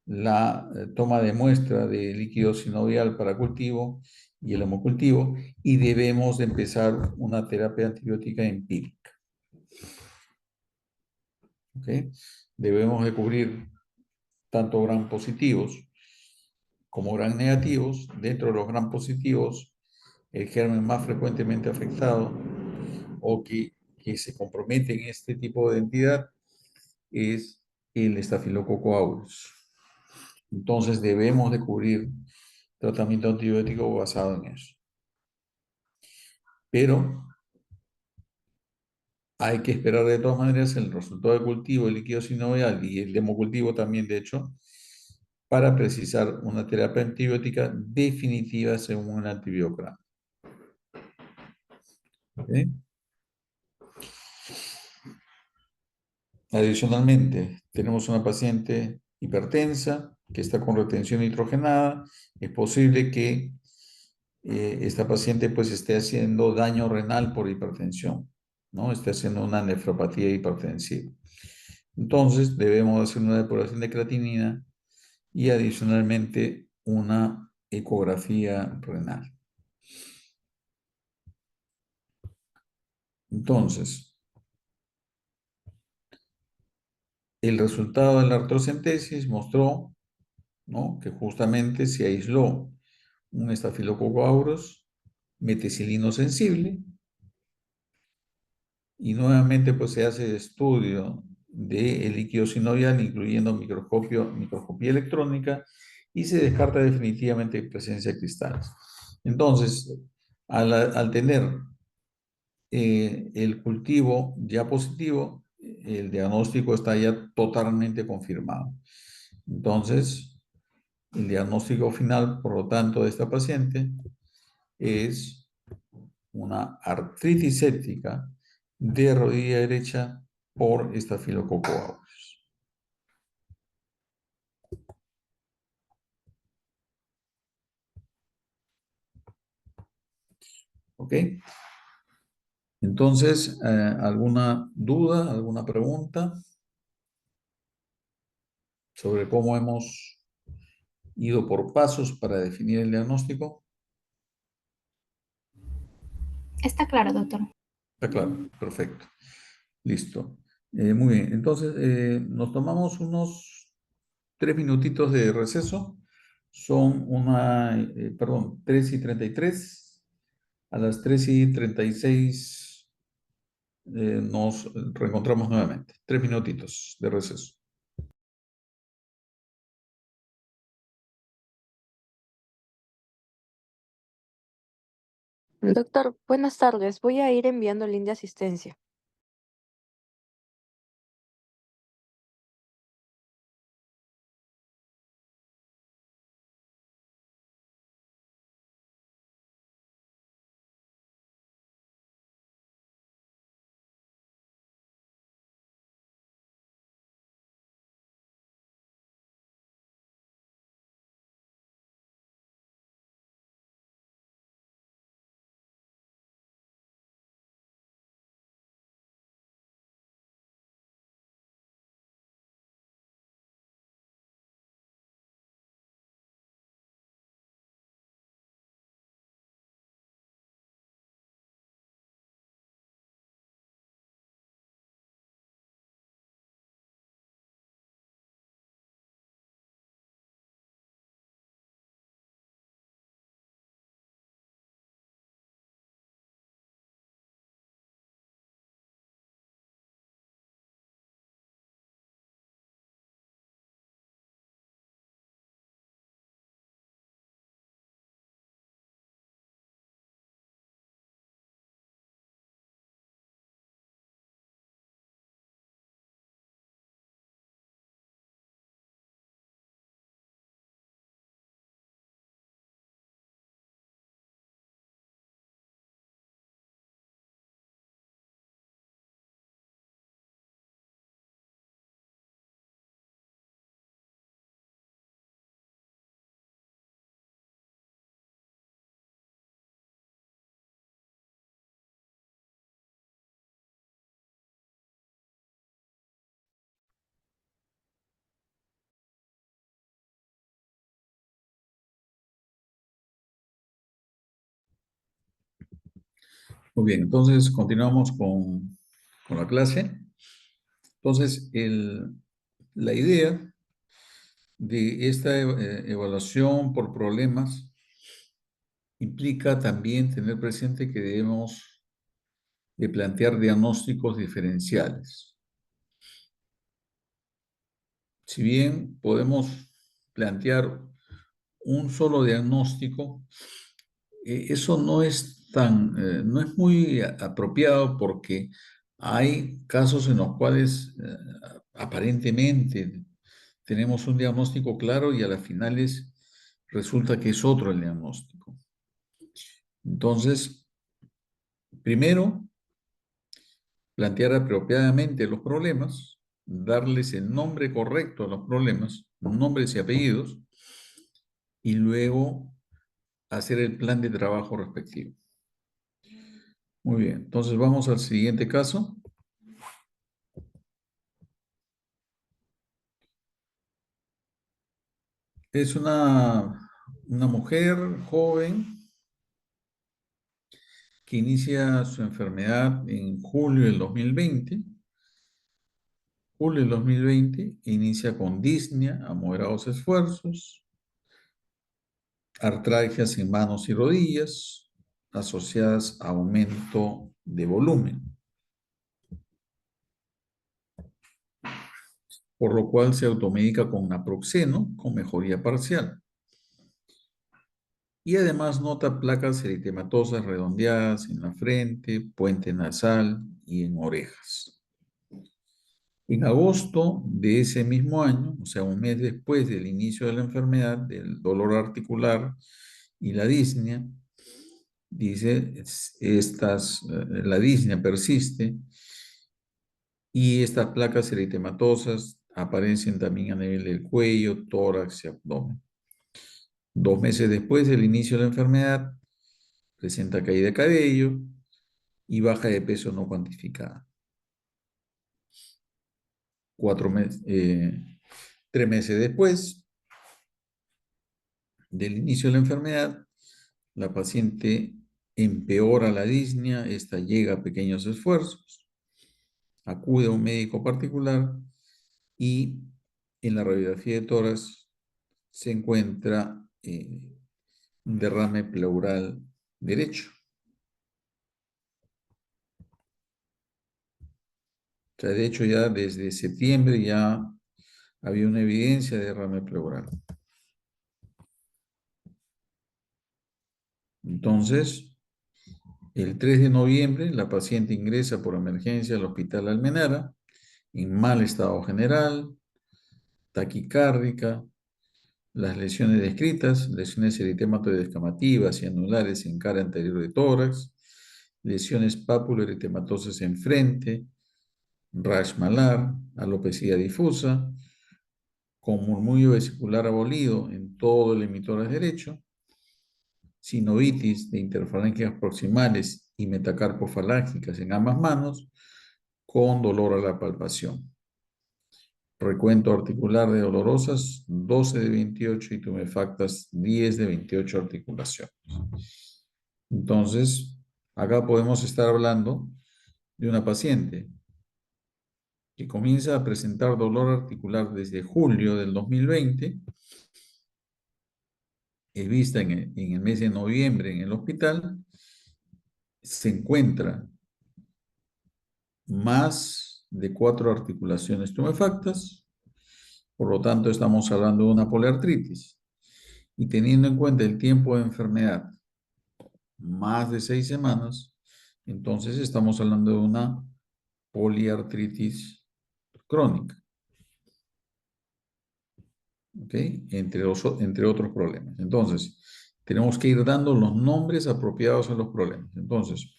[SPEAKER 1] la toma de muestra de líquido sinovial para cultivo y el hemocultivo, y debemos de empezar una terapia antibiótica empírica. ¿Okay? Debemos de cubrir tanto gram positivos como gram negativos. Dentro de los gram positivos, el germen más frecuentemente afectado o que se compromete en este tipo de entidad es el estafilococo aureus. Entonces debemos de cubrir tratamiento antibiótico basado en eso. Pero hay que esperar de todas maneras el resultado de cultivo del líquido sinovial y el hemocultivo también, de hecho, para precisar una terapia antibiótica definitiva según el antibiograma. ¿Okay? Adicionalmente, tenemos una paciente hipertensa que está con retención nitrogenada. Es posible que esta paciente pues esté haciendo daño renal por hipertensión, ¿no? Esté haciendo una nefropatía hipertensiva. Entonces, debemos hacer una depuración de creatinina y adicionalmente una ecografía renal. Entonces, el resultado de la artrocentesis mostró, ¿no?, que justamente se aisló un estafilococo aureus meticilino sensible, y nuevamente pues se hace estudio del líquido sinovial, incluyendo microscopía electrónica, y se descarta definitivamente presencia de cristales. Entonces, al tener el cultivo ya positivo, el diagnóstico está ya totalmente confirmado. Entonces, el diagnóstico final, por lo tanto, de esta paciente es una artritis séptica de rodilla derecha por estafilococo aureus. ¿Ok? Entonces, ¿alguna duda, alguna pregunta sobre cómo hemos ido por pasos para definir el diagnóstico?
[SPEAKER 2] Está claro, doctor.
[SPEAKER 1] Está claro, perfecto. Listo. Muy bien, entonces nos tomamos unos 3 minutitos de receso. Son perdón, 3:33. A las 3:36 nos reencontramos nuevamente. 3 minutitos de receso.
[SPEAKER 3] Doctor, buenas tardes. Voy a ir enviando el link de asistencia.
[SPEAKER 1] Muy bien, entonces continuamos con la clase. Entonces, la idea de esta evaluación por problemas implica también tener presente que debemos de plantear diagnósticos diferenciales. Si bien podemos plantear un solo diagnóstico, eso no es muy apropiado porque hay casos en los cuales aparentemente tenemos un diagnóstico claro y a las finales resulta que es otro el diagnóstico. Entonces, primero, plantear apropiadamente los problemas, darles el nombre correcto a los problemas, nombres y apellidos, y luego hacer el plan de trabajo respectivo. Muy bien, entonces vamos al siguiente caso. Es una mujer joven que inicia su enfermedad en julio del 2020. Julio del 2020 inicia con disnea a moderados esfuerzos, artralgias en manos y rodillas asociadas a aumento de volumen. por lo cual se automedica con naproxeno con mejoría parcial. Y además nota placas eritematosas redondeadas en la frente, puente nasal y en orejas. En agosto de ese mismo año, o sea, un mes después del inicio de la enfermedad, del dolor articular y la disnea, dice, la disnea persiste y estas placas eritematosas aparecen también a nivel del cuello, tórax y abdomen. 2 meses después del inicio de la enfermedad, presenta caída de cabello y baja de peso no cuantificada. 3 meses después del inicio de la enfermedad, la paciente empeora la disnea, esta llega a pequeños esfuerzos, acude a un médico particular y en la radiografía de tórax se encuentra un derrame pleural derecho. O sea, de hecho ya desde septiembre ya había una evidencia de derrame pleural. Entonces, el 3 de noviembre, la paciente ingresa por emergencia al Hospital Almenara, en mal estado general, taquicárdica, las lesiones descritas, lesiones eritematoidescamativas y anulares en cara anterior de tórax, lesiones pápulo-eritematosas en frente, rash malar, alopecia difusa, con murmullo vesicular abolido en todo el emitórax derecho, sinovitis de interfalangias proximales y metacarpofalángicas en ambas manos, con dolor a la palpación. Recuento articular de dolorosas, 12 de 28 y tumefactas, 10 de 28 articulaciones. Entonces, acá podemos estar hablando de una paciente que comienza a presentar dolor articular desde julio del 2020, es vista en el mes de noviembre en el hospital, se encuentra más de 4 articulaciones tumefactas, por lo tanto estamos hablando de una poliartritis. Y teniendo en cuenta el tiempo de enfermedad, más de 6 semanas, entonces estamos hablando de una poliartritis crónica, ¿ok? Entre otros problemas. Entonces, tenemos que ir dando los nombres apropiados a los problemas. Entonces,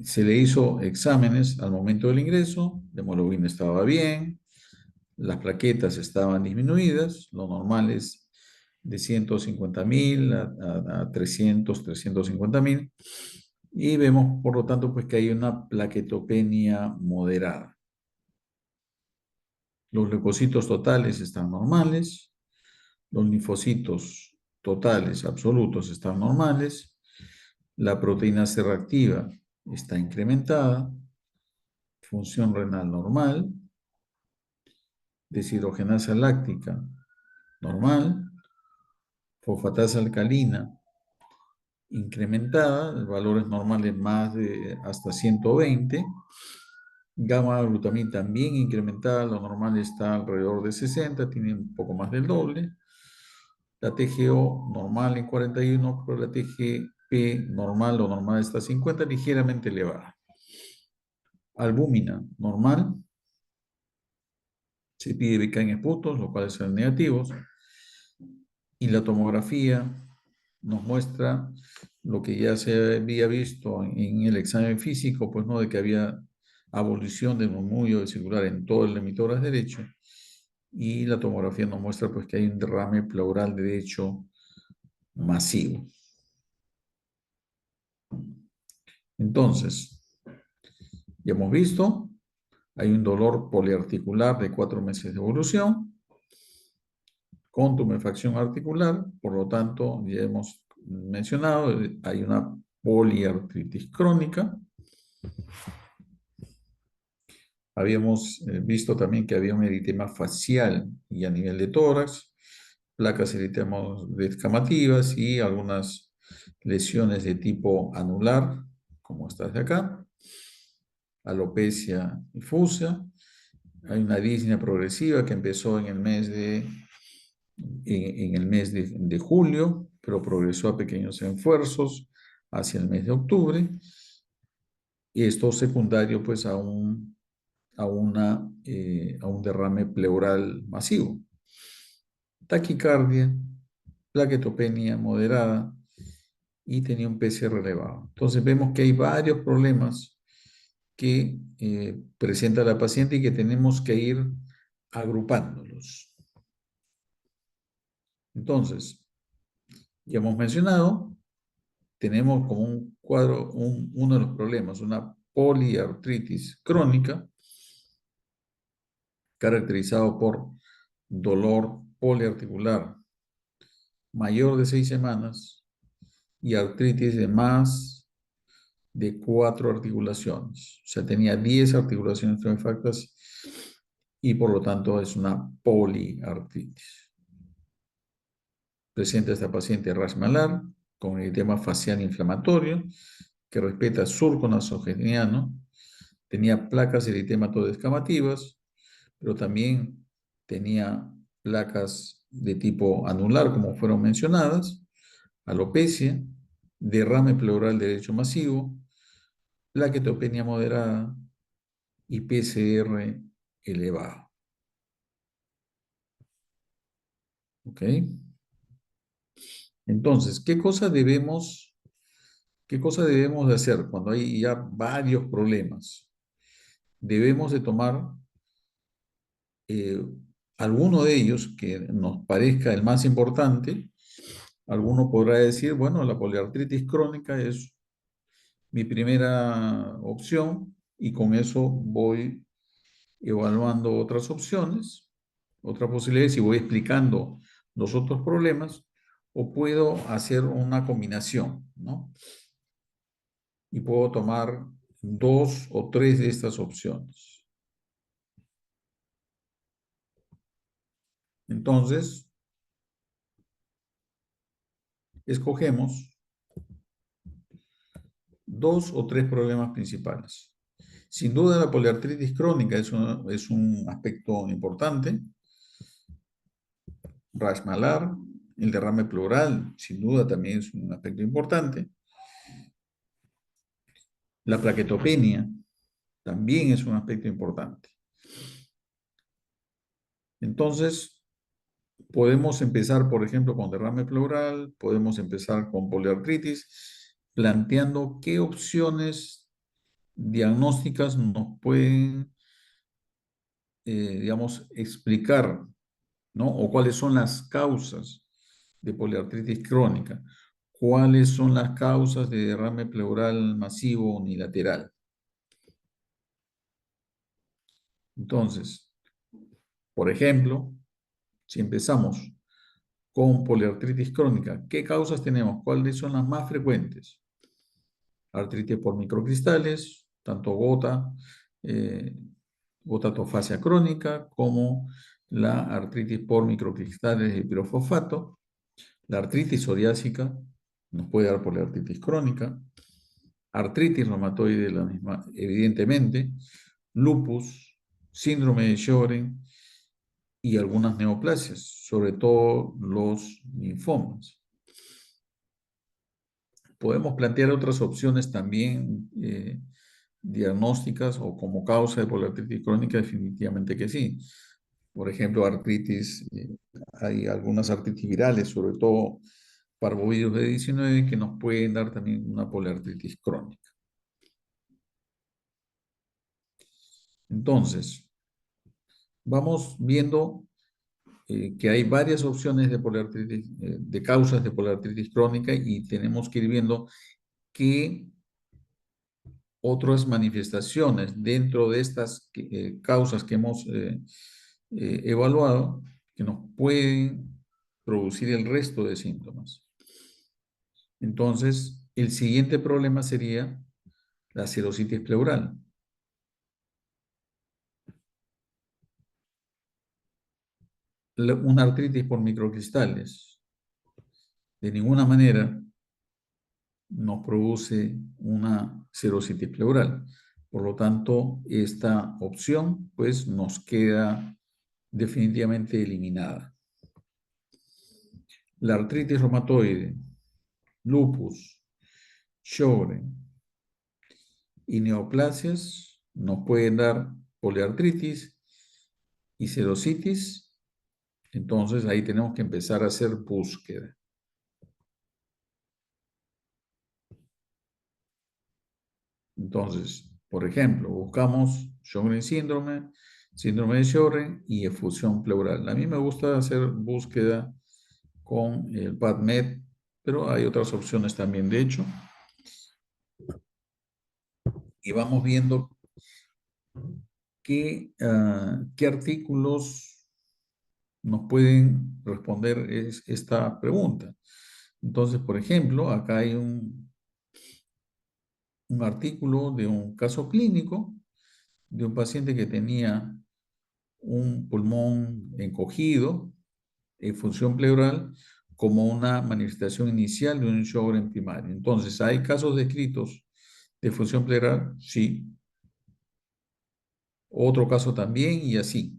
[SPEAKER 1] se le hizo exámenes al momento del ingreso, la hemoglobina estaba bien, las plaquetas estaban disminuidas, lo normal es de 150.000 a 350.000, y vemos, por lo tanto, pues que hay una plaquetopenia moderada. Los leucocitos totales están normales, los linfocitos totales absolutos están normales, la proteína C reactiva está incrementada, función renal normal, deshidrogenasa láctica normal, fosfatasa alcalina incrementada, valores normales más de hasta 120, gamma glutamina también incrementada, lo normal está alrededor de 60, tiene un poco más del doble, la TGO normal en 41, pero la TGP normal o normal está 50, ligeramente elevada. Albúmina normal, se pide BK en esputos, los cuales son negativos, y la tomografía nos muestra lo que ya se había visto en el examen físico, pues no, de que había abolición del murmullo vesicular en todo el emitórax derecho, y la tomografía nos muestra pues que hay un derrame pleural derecho masivo. Entonces, ya hemos visto, hay un dolor poliarticular de 4 meses de evolución, con tumefacción articular, por lo tanto, ya hemos mencionado, hay una poliartritis crónica. Habíamos visto también que había un eritema facial y a nivel de tórax, placas eritemodescamativas y algunas lesiones de tipo anular, como estas de acá, alopecia difusa, Hay una disnea progresiva que empezó en el mes de julio, pero progresó a pequeños esfuerzos hacia el mes de octubre. Y esto secundario pues a un derrame pleural masivo. Taquicardia, plaquetopenia moderada y tenía un PCR elevado. Entonces vemos que hay varios problemas que presenta la paciente y que tenemos que ir agrupándolos. Entonces, ya hemos mencionado, tenemos como un cuadro, uno de los problemas, una poliartritis crónica, caracterizado por dolor poliarticular mayor de 6 semanas y artritis de más de 4 articulaciones. O sea, tenía 10 articulaciones tumefactas y por lo tanto es una poliartritis. Presenta esta paciente rash malar con eritema facial inflamatorio que respeta el surco nasogeniano. Tenía placas eritematoidescamativas, pero también tenía placas de tipo anular, como fueron mencionadas, alopecia, derrame pleural derecho masivo, plaquetopenia moderada y PCR elevado. ¿Ok? Entonces, qué cosa debemos de hacer cuando hay ya varios problemas? Debemos de tomar eh, alguno de ellos que nos parezca el más importante. Alguno podrá decir, bueno, la poliartritis crónica es mi primera opción y con eso voy evaluando otras opciones, otras posibilidades y voy explicando los otros problemas, o puedo hacer una combinación, ¿no? Y puedo tomar 2 o 3 de estas opciones. Entonces, escogemos 2 o 3 problemas principales. Sin duda, la poliartritis crónica es un aspecto importante. Rash malar, el derrame pleural, sin duda también es un aspecto importante. La plaquetopenia también es un aspecto importante. Entonces, podemos empezar, por ejemplo, con derrame pleural, podemos empezar con poliartritis, planteando qué opciones diagnósticas nos pueden, digamos, explicar, ¿no? O cuáles son las causas de poliartritis crónica, cuáles son las causas de derrame pleural masivo unilateral. Entonces, por ejemplo, si empezamos con poliartritis crónica, ¿qué causas tenemos? ¿Cuáles son las más frecuentes? Artritis por microcristales, tanto eh, gotatofasia crónica, como la artritis por microcristales de pirofosfato. La artritis psoriásica nos puede dar poliartritis crónica. Artritis reumatoide, la misma, evidentemente. Lupus, síndrome de Sjögren y algunas neoplasias, sobre todo los linfomas. Podemos plantear otras opciones también diagnósticas o como causa de poliartritis crónica, definitivamente que sí. Por ejemplo, artritis, hay algunas artritis virales, sobre todo parvovirus B19, que nos pueden dar también una poliartritis crónica. Entonces, vamos viendo que hay varias opciones de poliartritis, de causas de poliartritis crónica y tenemos que ir viendo qué otras manifestaciones dentro de estas causas que hemos evaluado que nos pueden producir el resto de síntomas. Entonces, el siguiente problema sería la serositis pleural. Una artritis por microcristales de ninguna manera nos produce una serositis pleural. Por lo tanto, esta opción pues nos queda definitivamente eliminada. La artritis reumatoide, lupus, Sjögren y neoplasias nos pueden dar poliartritis y serositis. Entonces ahí tenemos que empezar a hacer búsqueda. Entonces, por ejemplo, buscamos Sjögren síndrome, síndrome de Sjögren y efusión pleural. A mí me gusta hacer búsqueda con el PubMed, pero hay otras opciones también, de hecho. Y vamos viendo qué artículos nos pueden responder esta pregunta. Entonces, por ejemplo, acá hay un artículo de un caso clínico de un paciente que tenía un pulmón encogido, función pleural, como una manifestación inicial de un Sjögren primario. Entonces, ¿hay casos descritos de función pleural? Sí. Otro caso también y así.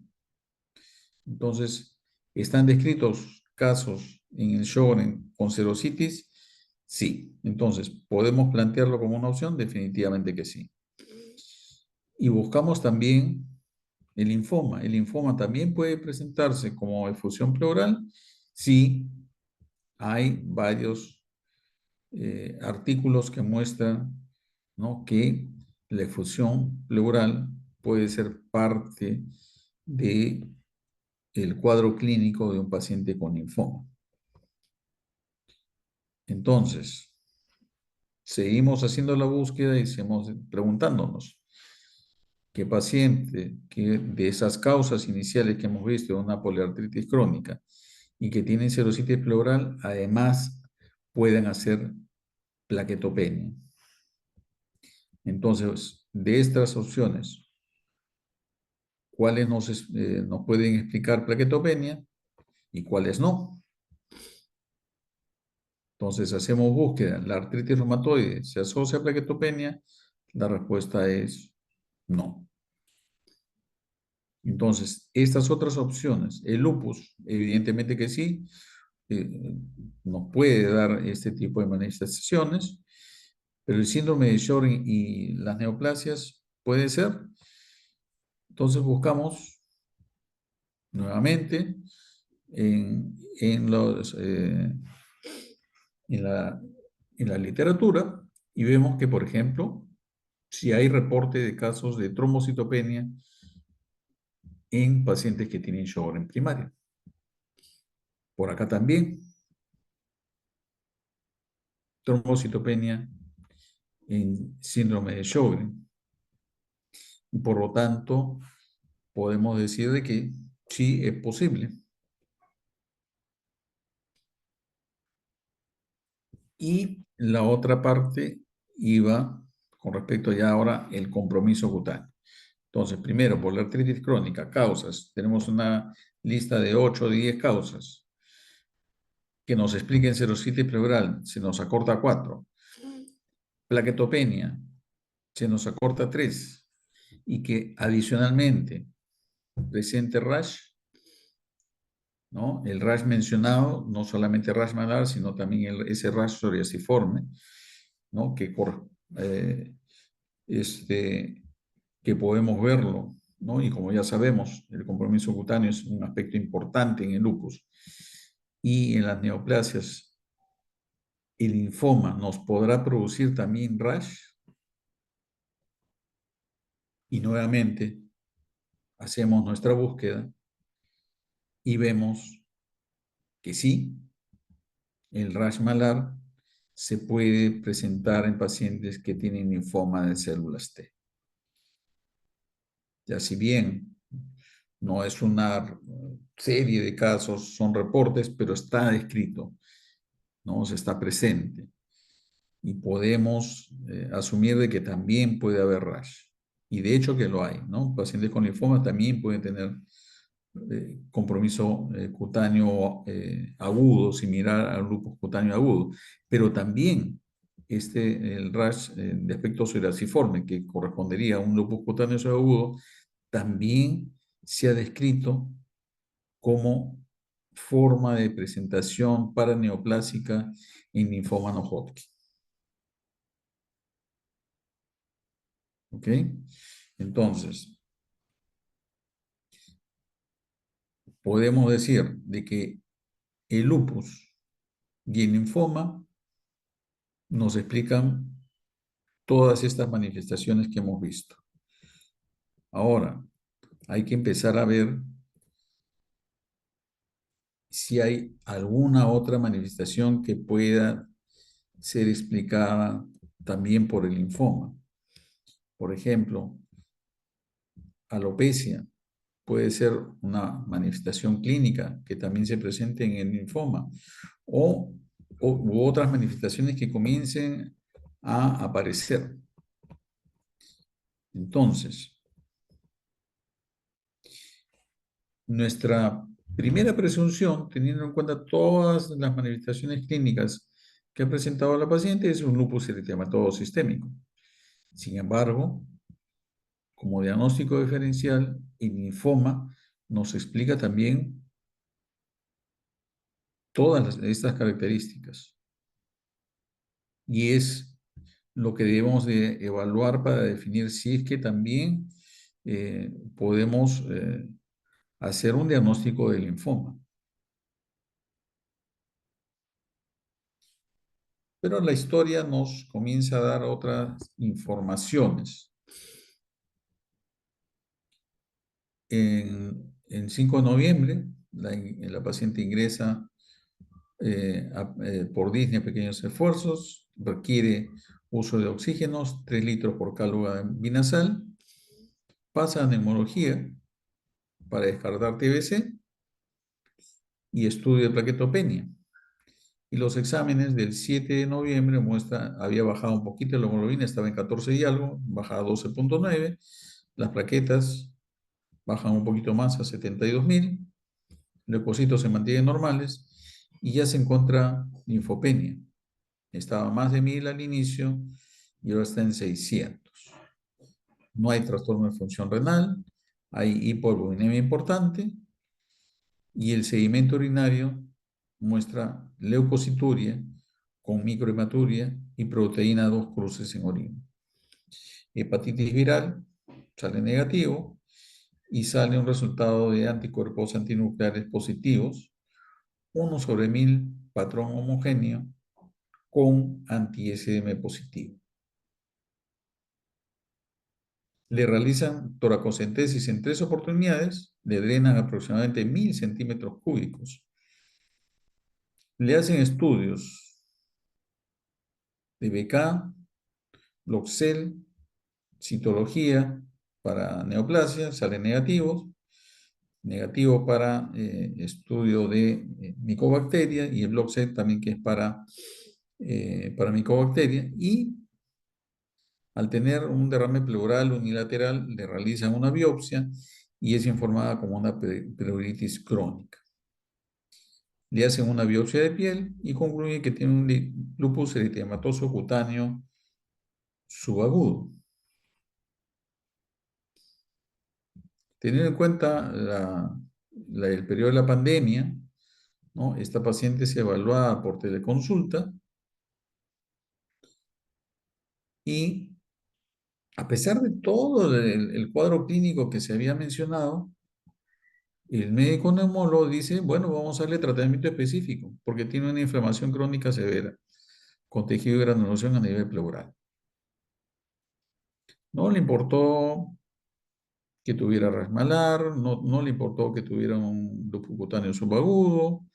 [SPEAKER 1] Entonces, ¿están descritos casos en el Sjögren con serositis? Sí. Entonces, ¿podemos plantearlo como una opción? Definitivamente que sí. Y buscamos también el linfoma. El linfoma también puede presentarse como efusión pleural si hay varios artículos que muestran, ¿no?, que la efusión pleural puede ser parte de el cuadro clínico de un paciente con linfoma. Entonces, seguimos haciendo la búsqueda y seguimos preguntándonos qué paciente que de esas causas iniciales que hemos visto, una poliartritis crónica y que tienen serositis pleural, además pueden hacer plaquetopenia. Entonces, de estas opciones, ¿cuáles nos pueden explicar plaquetopenia y cuáles no? Entonces, hacemos búsqueda. ¿La artritis reumatoide se asocia a plaquetopenia? La respuesta es no. Entonces, estas otras opciones, el lupus, evidentemente que sí, nos puede dar este tipo de manifestaciones, pero el síndrome de Sjögren y las neoplasias puede ser. Entonces buscamos nuevamente en la literatura y vemos que, por ejemplo, si hay reporte de casos de trombocitopenia en pacientes que tienen Sjögren primario. Por acá también, trombocitopenia en síndrome de Sjögren. Y por lo tanto, podemos decir de que sí es posible. Y la otra parte iba con respecto ya ahora el compromiso cutáneo. Entonces, primero, por la artritis crónica, causas. Tenemos una lista de 8 o 10 causas que nos expliquen serositis pleural, se nos acorta a 4. Plaquetopenia, se nos acorta a 3. Y que adicionalmente presente rash, ¿no? El rash mencionado, no solamente rash malar, sino también ese rash psoriasiforme, ¿no? Que podemos verlo, ¿no? Y como ya sabemos, el compromiso cutáneo es un aspecto importante en el lupus. Y en las neoplasias, el linfoma nos podrá producir también rash. Y nuevamente hacemos nuestra búsqueda y vemos que sí, el rash malar se puede presentar en pacientes que tienen linfoma de células T. Ya si bien no es una serie de casos, son reportes, pero está descrito, ¿no? O sea, está presente. Y podemos asumir de que también puede haber rash. Y de hecho que lo hay, ¿no? Pacientes con linfoma también pueden tener compromiso cutáneo agudo, similar al lupus cutáneo agudo. Pero también el rash de aspecto psoriasiforme, que correspondería a un lupus cutáneo subagudo, también se ha descrito como forma de presentación paraneoplásica en linfoma no Hodgkin. ¿Ok? Entonces, podemos decir de que el lupus y el linfoma nos explican todas estas manifestaciones que hemos visto. Ahora, hay que empezar a ver si hay alguna otra manifestación que pueda ser explicada también por el linfoma. Por ejemplo, alopecia puede ser una manifestación clínica que también se presente en el linfoma u otras manifestaciones que comiencen a aparecer. Entonces, nuestra primera presunción, teniendo en cuenta todas las manifestaciones clínicas que ha presentado la paciente, es un lupus eritematoso sistémico. Sin embargo, como diagnóstico diferencial, el linfoma nos explica también todas estas características. Y es lo que debemos de evaluar para definir si es que también podemos hacer un diagnóstico del linfoma. Pero la historia nos comienza a dar otras informaciones. En 5 de noviembre, la paciente ingresa por disnea pequeños esfuerzos, requiere uso de oxígenos, 3 litros por cáluga binasal, pasa a neumología para descartar TBC y estudio de plaquetopenia. Y los exámenes del 7 de noviembre muestra, había bajado un poquito la hemoglobina, estaba en 14 y algo, baja a 12.9, las plaquetas bajan un poquito más a 72.000, leucocitos se mantienen normales y ya se encuentra linfopenia. Estaba más de 1.000 al inicio y ahora está en 600. No hay trastorno de función renal, hay hipoalbuminemia importante y el sedimento urinario muestra leucocituria con microhematuria y proteína 2 cruces en orina. Hepatitis viral sale negativo y sale un resultado de anticuerpos antinucleares positivos, 1/1000 patrón homogéneo con anti-SM positivo. Le realizan toracocentesis en 3 oportunidades, le drenan aproximadamente 1.000 centímetros cúbicos. Le hacen estudios de BK, Bloxel, citología para neoplasia, salen negativos, negativo para estudio de micobacteria y el Bloxel también que es para micobacteria y al tener un derrame pleural unilateral le realizan una biopsia y es informada como una pleuritis crónica. Le hacen una biopsia de piel y concluyen que tiene un lupus eritematoso cutáneo subagudo. Teniendo en cuenta el periodo de la pandemia, ¿no? Esta paciente se evaluaba por teleconsulta y a pesar de todo el cuadro clínico que se había mencionado, el médico neumólogo dice, bueno, vamos a darle tratamiento específico porque tiene una inflamación crónica severa con tejido de granulación a nivel pleural. No le importó que tuviera rasmalar, no le importó que tuviera un lupus cutáneo subagudo,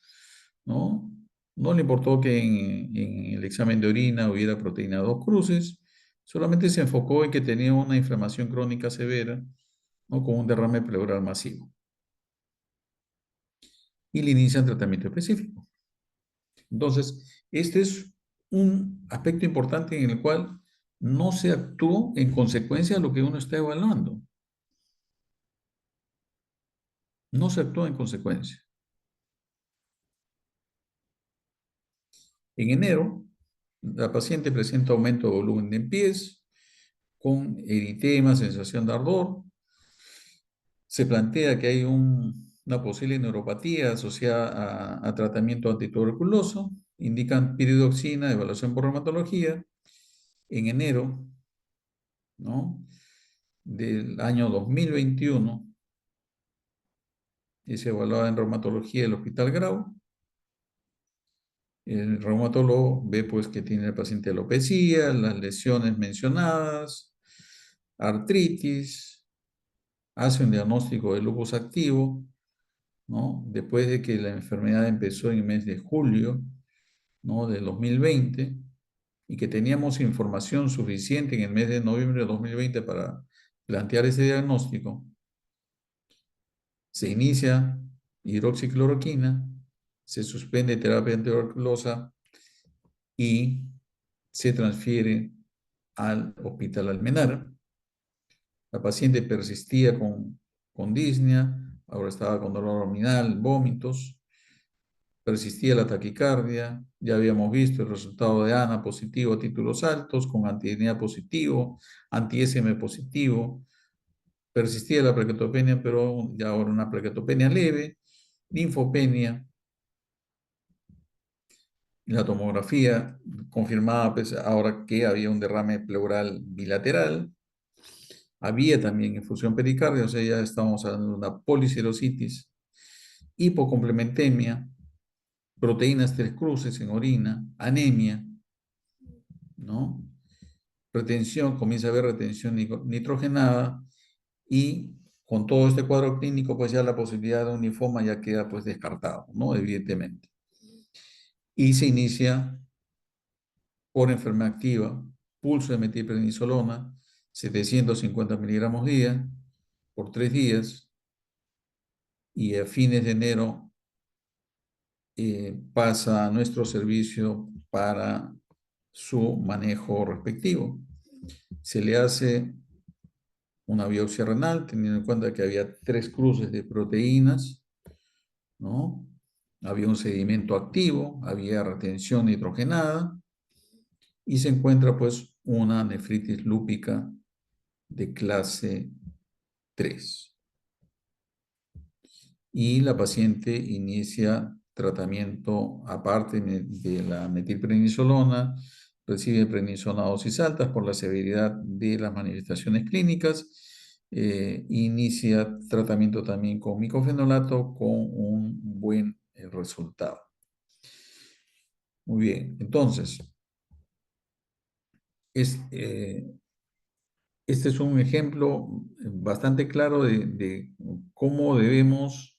[SPEAKER 1] ¿no? No le importó que en el examen de orina hubiera proteína 2 cruces, solamente se enfocó en que tenía una inflamación crónica severa, ¿no? Con un derrame pleural masivo. Y le inician tratamiento específico. Entonces, este es un aspecto importante en el cual no se actuó en consecuencia de lo que uno está evaluando. No se actuó en consecuencia. En enero La paciente presenta aumento de volumen de pies, con eritema, sensación de ardor. Se plantea que hay una posible neuropatía asociada a tratamiento antituberculoso. Indican piridoxina, evaluación por reumatología. En enero, ¿no?, del año 2021, es evaluada en reumatología del Hospital Grau. El reumatólogo ve pues que tiene el paciente alopecia, las lesiones mencionadas, artritis, hace un diagnóstico de lupus activo, ¿no?, después de que la enfermedad empezó en el mes de julio, ¿no?, del 2020, y que teníamos información suficiente en el mes de noviembre de 2020 para plantear ese diagnóstico. Se inicia hidroxicloroquina, se suspende terapia antituberculosa y se transfiere al Hospital Almenara. La paciente persistía con disnea, ahora estaba con dolor abdominal, vómitos, persistía la taquicardia, ya habíamos visto el resultado de ANA positivo a títulos altos, con anti-DNA positivo, anti-SM positivo, persistía la plaquetopenia, pero ya ahora una plaquetopenia leve, linfopenia. La tomografía confirmaba pues, ahora que había un derrame pleural bilateral. Había también infusión pericardia, o sea, ya estábamos hablando de una policirrositis, hipocomplementemia, proteínas tres cruces en orina, anemia, ¿no? Retención, comienza a haber retención nitrogenada, y con todo este cuadro clínico, pues ya la posibilidad de un linfoma ya queda pues descartado, ¿no? Evidentemente. Y se inicia por enfermedad activa, pulso de metilprednisolona, 750 miligramos día, por 3 días, y a fines de enero pasa a nuestro servicio para su manejo respectivo. Se le hace una biopsia renal, teniendo en cuenta que había 3 cruces de proteínas, ¿no? Había un sedimento activo, había retención nitrogenada, y se encuentra pues una nefritis lúpica de clase 3. Y la paciente inicia tratamiento aparte de la metilprednisolona, recibe prednisona a dosis altas por la severidad de las manifestaciones clínicas, inicia tratamiento también con micofenolato con un buen resultado. Muy bien, entonces, este es un ejemplo bastante claro de cómo debemos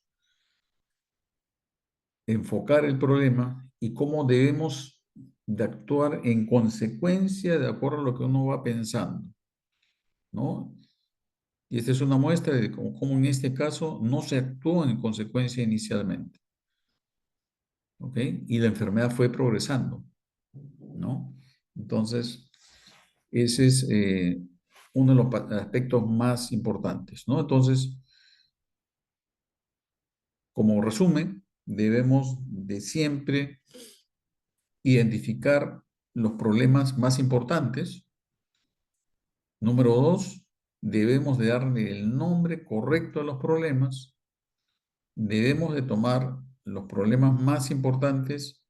[SPEAKER 1] enfocar el problema y cómo debemos de actuar en consecuencia de acuerdo a lo que uno va pensando, ¿no? Y esta es una muestra de cómo en este caso no se actuó en consecuencia inicialmente, ¿ok? Y la enfermedad fue progresando, ¿no? Entonces, ese es uno de los aspectos más importantes, ¿no? Entonces, como resumen, debemos de siempre identificar los problemas más importantes. Número 2, debemos de darle el nombre correcto a los problemas. Debemos de tomar los problemas más importantes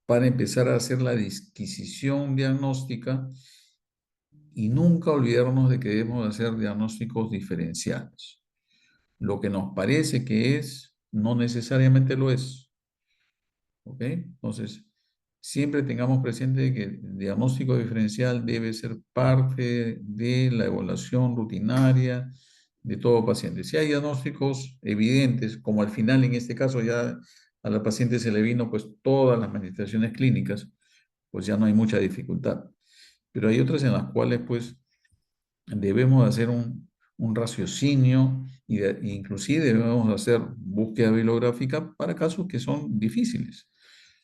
[SPEAKER 1] para empezar a hacer la disquisición diagnóstica, y nunca olvidarnos de que debemos de hacer diagnósticos diferenciales. Lo que nos parece que es, no necesariamente lo es. ¿Ok? Entonces, siempre tengamos presente que el diagnóstico diferencial debe ser parte de la evaluación rutinaria de todo paciente. Si hay diagnósticos evidentes, como al final en este caso ya a la paciente se le vino pues todas las manifestaciones clínicas, pues ya no hay mucha dificultad. Pero hay otras en las cuales pues debemos hacer un raciocinio inclusive debemos hacer búsqueda bibliográfica para casos que son difíciles,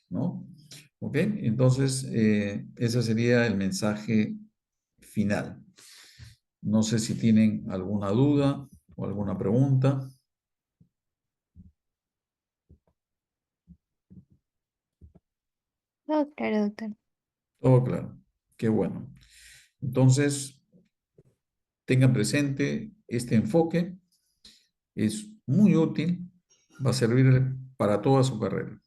[SPEAKER 1] ¿no? ¿Ok? Entonces, ese sería el mensaje final. No sé si tienen alguna duda o alguna pregunta.
[SPEAKER 2] Todo claro, doctor.
[SPEAKER 1] Todo claro. Qué bueno. Entonces, tengan presente este enfoque. Es muy útil. Va a servir para toda su carrera.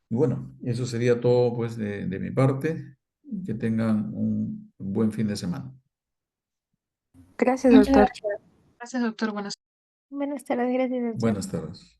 [SPEAKER 1] Y bueno, eso sería todo pues de mi parte. Que tengan un buen fin de semana.
[SPEAKER 3] Gracias,
[SPEAKER 2] Muchas
[SPEAKER 3] doctor.
[SPEAKER 2] gracias.
[SPEAKER 4] Gracias, doctor. Buenas
[SPEAKER 2] Buenas tardes, gracias, doctor.
[SPEAKER 1] Buenas tardes.